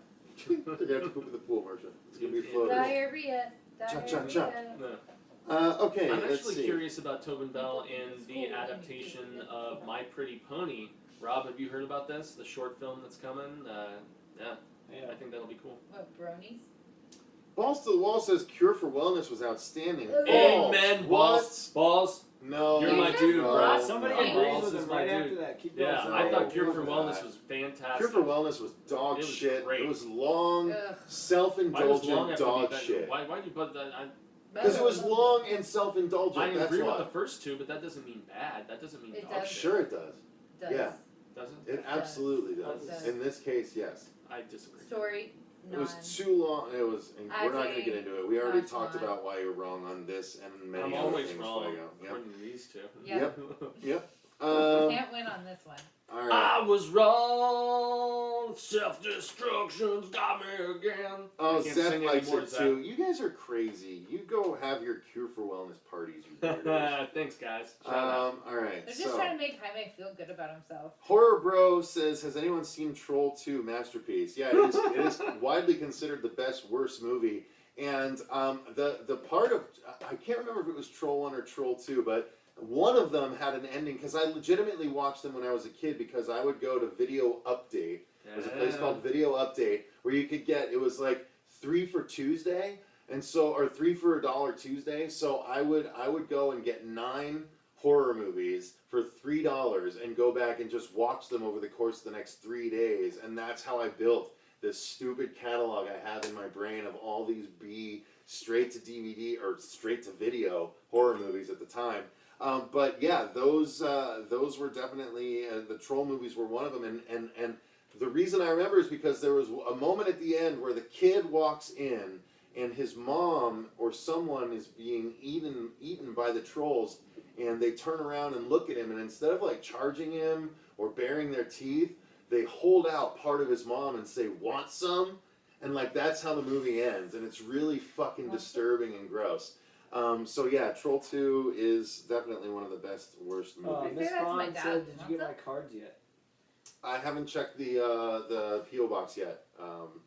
They're gonna have to poop in the pool, Marcia. It's gonna be floaters. Diarrhea. Cha-cha-cha. No. Okay, I'm let's actually see. curious about Tobin Bell and It's the cool. adaptation of My Pretty Pony. Rob, have you heard about this? The short film that's coming? Yeah, Yeah. I think that'll be cool. What, bronies? Balls to the Wall says Cure for Wellness was outstanding. Amen, What? Balls. No. You're my just dude, no, bro. Somebody no. agrees Balls with is him my right dude. after that. Keep going. Yeah, No, I thought Cure fuck for that. Wellness was fantastic. Cure for Wellness was dog It was shit. great. It was long, Ugh. Why does long self-indulgent have dog to be that? shit. Why do you put that? Because it was long and self-indulgent. I That's agree why. with the first two, but that doesn't mean bad. That doesn't mean It dog does. shit. Sure, it does. Does. Yeah. Doesn't? It absolutely does. It does. In this case, yes. I disagree. Story, It none. was too long. It was. We're not going to get Acting, into it. We already not talked fun. about why you're wrong on this and many I'm other always things. wrong. Yep. According to these two. Yeah. Yep. Can't win on this one. All right. I was wrong. Self-destruction's got me again. Oh, I can't Zeph sing likes anymore, it too. You guys are crazy. You go have your Cure for Wellness parties, you weirdos. Thanks, guys. Shout out. All right. They're just So, trying to make Jaime feel good about himself. Horror Bro says, "Has anyone seen Troll 2 Masterpiece?" Yeah, it is widely considered the best worst movie. And the part of I can't remember if it was Troll 1 or Troll 2, but one of them had an ending because I legitimately watched them when I was a kid because I would go to Video Update. There was a place called Video Update where you could get, it was like 3 for Tuesday, and so, or 3 for $1 Tuesday. So I would go and get 9 horror movies for $3 and go back and just watch them over the course of the next 3 days, and that's how I built this stupid catalog I have in my brain of all these B straight to DVD or straight to video horror movies at the time. But yeah, those were definitely the Troll movies were one of them, and the reason I remember is because there was a moment at the end where the kid walks in and his mom or someone is being eaten by the trolls, and they turn around and look at him, and instead of like charging him or baring their teeth, they hold out part of his mom and say, "Want some?" And like that's how the movie ends, and it's really fucking disturbing and gross. So yeah, Troll 2 is definitely one of the best worst movies. Miss that's my Bond dad. said, "Did you get my What's cards yet?" I haven't checked the PO box yet,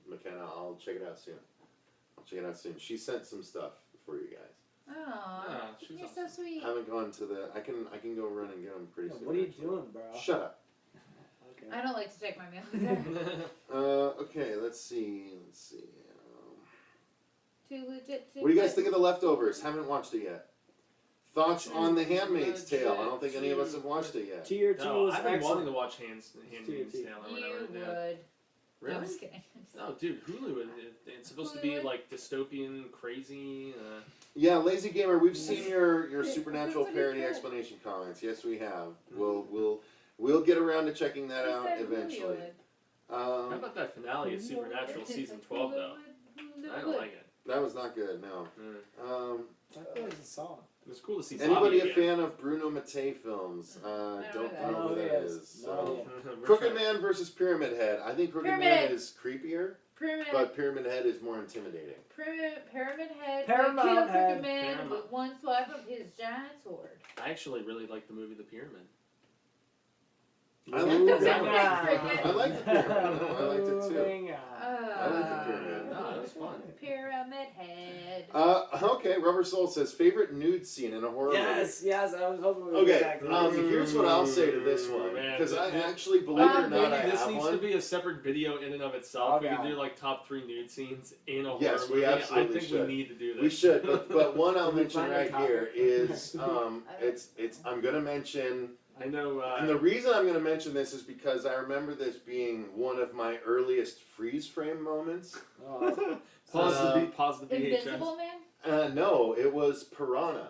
McKenna. I'll check it out soon. She sent some stuff for you guys. Aww, Yeah, she's you're awesome. so sweet. I haven't gone to the. I can go run and get them pretty Yeah, soon. what are you actually. doing, bro? Shut up. Okay. I don't like to check my mail either. Okay, let's see. Too legit to What do you guys quit. think of The Leftovers? Haven't watched it yet. Thoughts on The Handmaid's Tale? I don't think any of us have watched it yet. Tier 2 No, was I've been wanting excellent. to watch Handmaid's Tier Tale or You whatever. would. Yeah. No, Really? I'm just kidding. No, dude, Hulu. It's supposed to be Hulu? like dystopian, crazy. Yeah, Lazy Gamer, we've seen your supernatural That's what he parody said. explanation comments. Yes, we have. We'll get around to checking that He out said Hulu eventually. would. How about that finale of Supernatural season 12 though? I don't like it. That was not good. No. I thought it was a song. It was cool to see. Anybody Bobby a fan of Bruno Mattei films? Don't know know who who that he is. is. No So. idea. again. Crooked Man versus Pyramid Head. I think Crooked Man Pyramid. is creepier, Pyramid, but Pyramid Head is more intimidating. Pyramid Head Paramount could kill Head. Crooked Man Paramount. with one swipe of his giant sword. I actually really like the movie The Pyramid. I like the Moving Pyramid. on. I like the Pyramid. I liked it too. Moving on. I like the Pyramid. No, it was fun. Pyramid Head. Okay, Rubber Soul says favorite nude scene in a horror Yes, yes, I was hoping we would movie. get Okay, back to that. here's what I'll say to this one Man, because I this- actually, believe it or not, I Maybe this have needs one. to be a separate video in and of itself. Okay. We could do like top 3 nude scenes in a horror Yes, we movie. absolutely I think should. we need to do this. We should, but one I'll Can we mention find a right topic? here is it's I'm gonna mention. I know. And the reason I'm going to mention this is because I remember this being one of my earliest freeze frame moments. Oh, pause the VHS. Invincible Man? No, it was Piranha.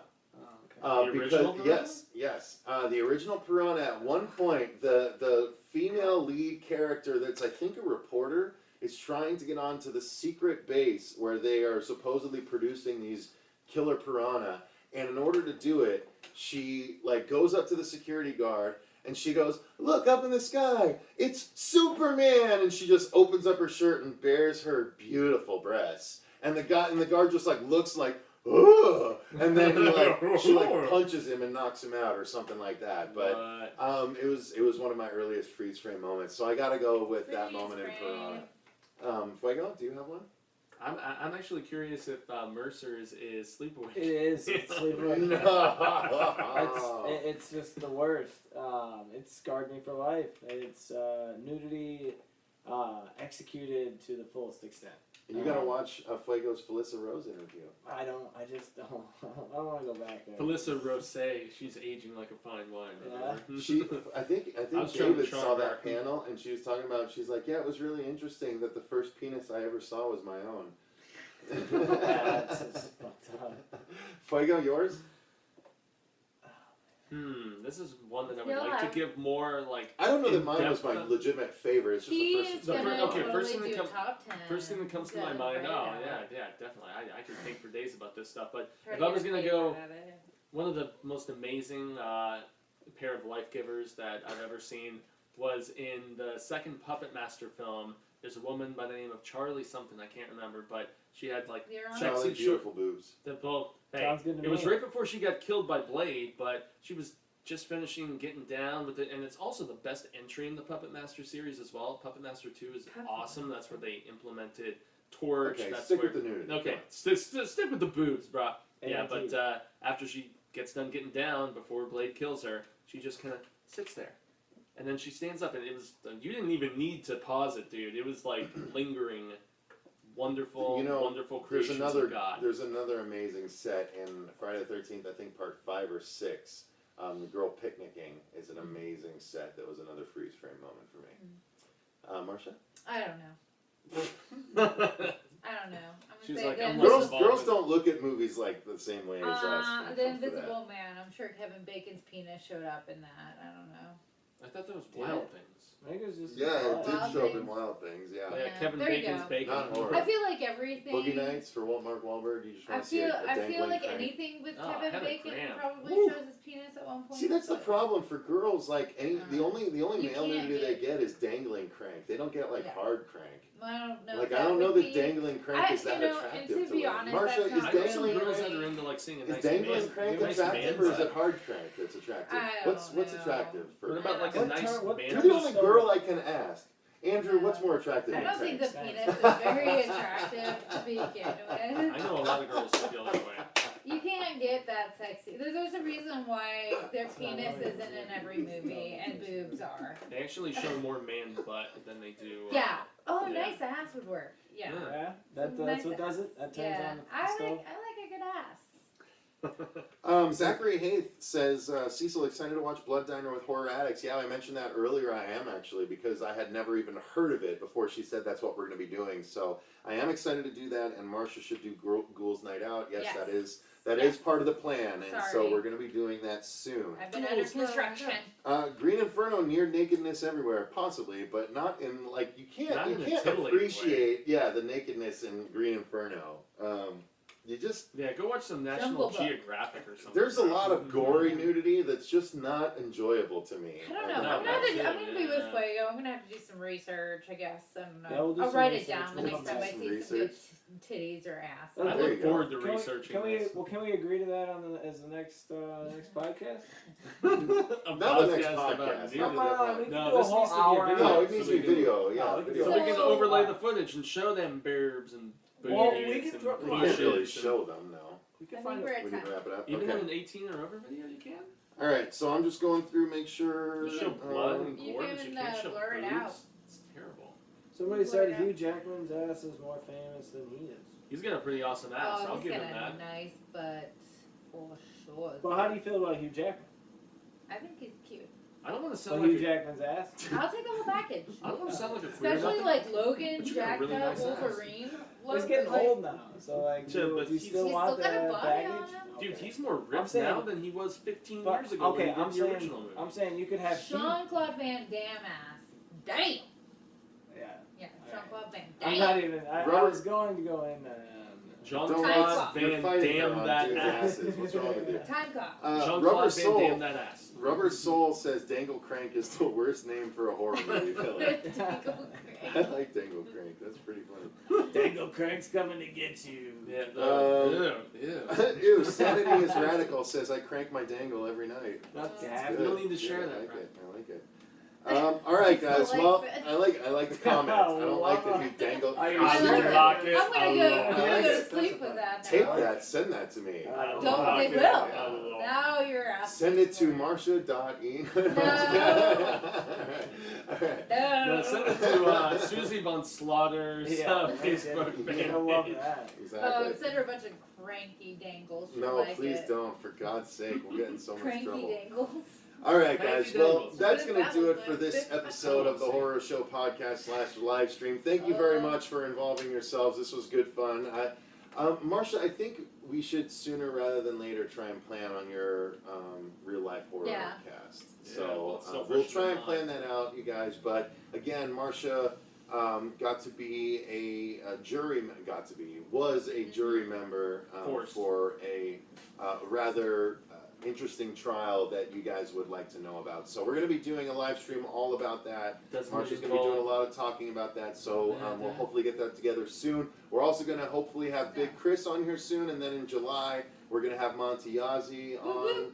okay. The original Piranha? Yes. The original Piranha. At one point, the female lead character, that's I think a reporter, is is trying to get onto the secret base where they are supposedly producing these killer piranha. And in order to do it, she like goes up to the security guard and she goes, "Look up in the sky, it's Superman!" And she just opens up her shirt and bares her beautiful breasts. And the guard just like looks like, "Ugh!" And then she like punches him and knocks him out or something like that. But it was one of my earliest freeze frame moments. So I gotta go with that moment in Piranha. Fuego, do you have one? I'm actually curious if Mercer's is Sleepaway. It is. It's Sleepaway. No. It's just the worst. It's scarred me for life. It's nudity executed to the fullest extent. You gotta watch Fuego's Felissa Rose interview. I just don't. I don't want to go back there. Felissa Rose, she's aging like a fine wine. Yeah. I think David saw that panel and she was talking about. She's like, yeah, it was really interesting that the first penis I ever saw was my own. That's just fucked up. Fuego, yours? This is one that I would like to give more like. I don't know that mine was my legitimate favorite. It's just He's the gonna first. first thing totally that do top 10. First thing that comes to my Done mind. right Oh now. yeah, definitely. I can think for days about this stuff. But Try if to I get was a gonna flavor go, out of it. one of the most amazing pair of life givers that I've ever seen was in the second Puppet Master film. There's a woman by the name of Charlie something, I can't remember, but she had like You're on Charlie, sexy beautiful boobs. Sounds good to it was me. right before she got killed by Blade, but she was just finishing getting down with it, and it's also the best entry in the Puppet Master series as well. Puppet Master 2 is awesome. That's where they implemented Torch. Okay, That's stick where, with the nudity. Okay, stick with the boobs, bro. Yeah, AMT. but after she gets done getting down, before Blade kills her, she just kind of sits there. And then she stands up, and it was, you didn't even need to pause it, dude. It was like lingering, wonderful, wonderful creations of God. There's another amazing set in Friday the 13th, I think part 5 or 6. The girl picnicking is an amazing set. That was another freeze frame moment for me. Marcia? I don't know. I don't know. I'm She's gonna say like, the I'm Invisible- Girls don't look at movies like the same way as us. when it The comes to that. Invisible Man. I'm sure Kevin Bacon's penis showed up in that. I don't know. I thought that was Did Wild it? Things. I think it was just Yeah, it Wild did show up in Things. Wild Things. Yeah. Yeah, Kevin there you Bacon's go. bacon. Not horror. I feel like everything. Boogie Nights for Mark Wahlberg. You just I want to see feel. a I dangling feel like crank. anything with Oh, Kevin Heather Bacon Graham. probably Woo. shows his penis at one point. See, that's the but- problem for girls. Like the only You male can't nudity they get- get is dangling crank. They don't get like Yeah. hard crank. I don't know. Like if I don't know would that be- dangling crank is that and attractive to be women. honest, Marsha, that's is not I know some really girls that right. are into like seeing a Is nice dangling man, crank nice attractive man or is side. it hard crank that's attractive? I What's don't know. attractive for What about like a What nice term- what man? You're the only So- girl I can ask. Andrew, Yeah. what's more attractive I than don't think the cranks? penis is very attractive to begin I with. know a lot of girls that feel that way. You can't get that sexy. There's a reason why their penis isn't in every movie and boobs are. They actually show more man butt than they do. Yeah. Oh, Yeah. nice ass would work. Yeah. Yeah. Yeah, that's Nice what does ass. it. That turns Yeah. on the I stove. like a good ass. Zachary Haith says, Cecil, excited to watch Blood Diner with Horror Addicts. Yeah, I mentioned that earlier. I am actually, because I had never even heard of it before she said that's what we're going to be doing. So I am excited to do that, and Marcia should do Ghouls Night Out. Yes, Yes. that is part of the plan, and so Sorry. we're going to be doing that soon. I've been under construction. Green Inferno, near nakedness everywhere, possibly, but not in like you Not can't in a can't titillating appreciate the nakedness in Green Inferno. You just Yeah, go watch some National Jungle Book. Geographic or something. there's a lot of gory nudity that's just not enjoyable to me. I don't know. No, I'm gonna be with yeah. Fuego. I'm gonna have to do some research, I guess. I don't know. Yeah, we'll do I'll some write it research. down the We'll next do time I some see some research. good titties or ass. Oh, I there you look go. forward to Can we, researching can we this. can we agree to that on as the next podcast? A Not the next podcast about podcast. nudity. Come on, we can No, do a this whole needs to be a hour. video. No, it needs So to we be can- video. Yeah, Oh, video. So we can So- overlay the footage and show them burbs and boobies Well, we can and throw- We can't really bushes show them, no. We I can think find we're it. at We can 10. wrap it up. Even Okay. on an 18 or over video, you can. All right, so I'm just going through, make sure. You show blood and You gore, can, but you can't show blur it boobs. out. It's terrible. Somebody Blur said it out. Hugh Jackman's ass is more famous than he is. He's got a pretty awesome ass. Oh, I'll he's give got him a that. nice butt for sure. But how do you feel about Hugh Jackman? I think he's cute. I don't want to So sound Hugh like a, Jackman's ass? I'll take the whole package. I don't want to sound like a queer. Especially nothing. like Logan, But you got a jacked really up nice ass. Wolverine. Well, he's Look, getting like, old now, so like, Yeah, do but you he's still still want got a the body baggage? on him. Dude, Okay. he's more ripped saying- now than he was 15 But, years ago when okay, he did I'm the saying, original movie. I'm saying you could have Hugh. Jean-Claude Van Damme ass. Damn. Yeah. Yeah, Alright. Jean-Claude Van. I'm not even. I Robert- was going to go in. Jean-Claude Time You're Van fighting Damme on that dudes' ass. asses. What's wrong with you? Time cop. Jean-Claude Rubber Van Soul. Damme that ass. Rubber Soul says Dangle Crank is the worst name for a horror movie villain. I like Dangle Crank. That's pretty funny. Dangle Crank's coming to get you. Yeah, Ew, Sanity is Radical says I crank my dangle every night. That's You good. don't need to share I that, like right? it. I like it. All right, guys. Well, I like the comments. I don't Wow. like that you dangle. Are you I sure? would lock it. I'm gonna I go like to sleep with that now. Tape that. Send that to me. I Don't lock they it. will. I will. Now you're asking. Send it to for Marsha.e. All right. No, send it to Susie Von Slaughter's Yeah, Facebook You're page. gonna love that. Exactly. Send her a bunch of cranky dangles. She'll No, like please it. don't. For God's sake, we'll get in so much Cranky trouble. dangles. All right, Cranky guys. Well, dangles. that's What going if to do that it was for like this 50? episode of the Horror Show podcast / live stream. Thank you very much for involving yourselves. This was good fun. Marsha, I think we should sooner rather than later try and plan on your real life horror Yeah. cast. Yeah, So well, it's so we'll fresh try in and my plan that out, you guys. But again, Marsha got to be a jury. Was a jury member Forced. for a rather interesting trial that you guys would like to know about. So we're going to be doing a live stream all about that. Doesn't Marsha's it going to be doing a involve- lot of talking about that, so we'll Yeah. hopefully get that together soon. We're also going to hopefully have Big Chris on here soon, and then in July we're going to have Monty Yazzie on,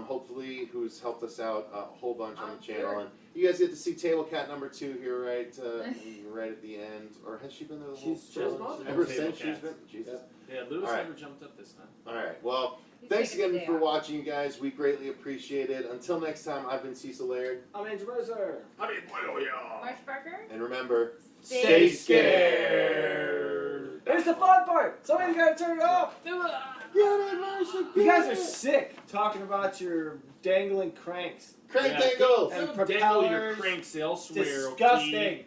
hopefully, who's helped us out a whole bunch on the channel. And you guys get to see Table Cat number 2 here right at the end. Or has she been there the whole She's Just chilling. multiple ever Table since she's Cats. been? Jesus. Yeah, Lewis All right. never jumped up this time. All right, well, He's thanks taking a again day for off. watching, you guys. We greatly appreciate it. Until next time, I've been Cecil Laird. I'm Angel Mercer. I mean, well, yeah. Marsh Barker? And remember, Stay scared. Here's the fun part. Somebody's gotta turn it off. Get it, Marsha, You guys get are it. sick talking about your dangling cranks. Crank Yeah. dangles. And Don't dangle your propellers. cranks elsewhere, Disgusting. okay?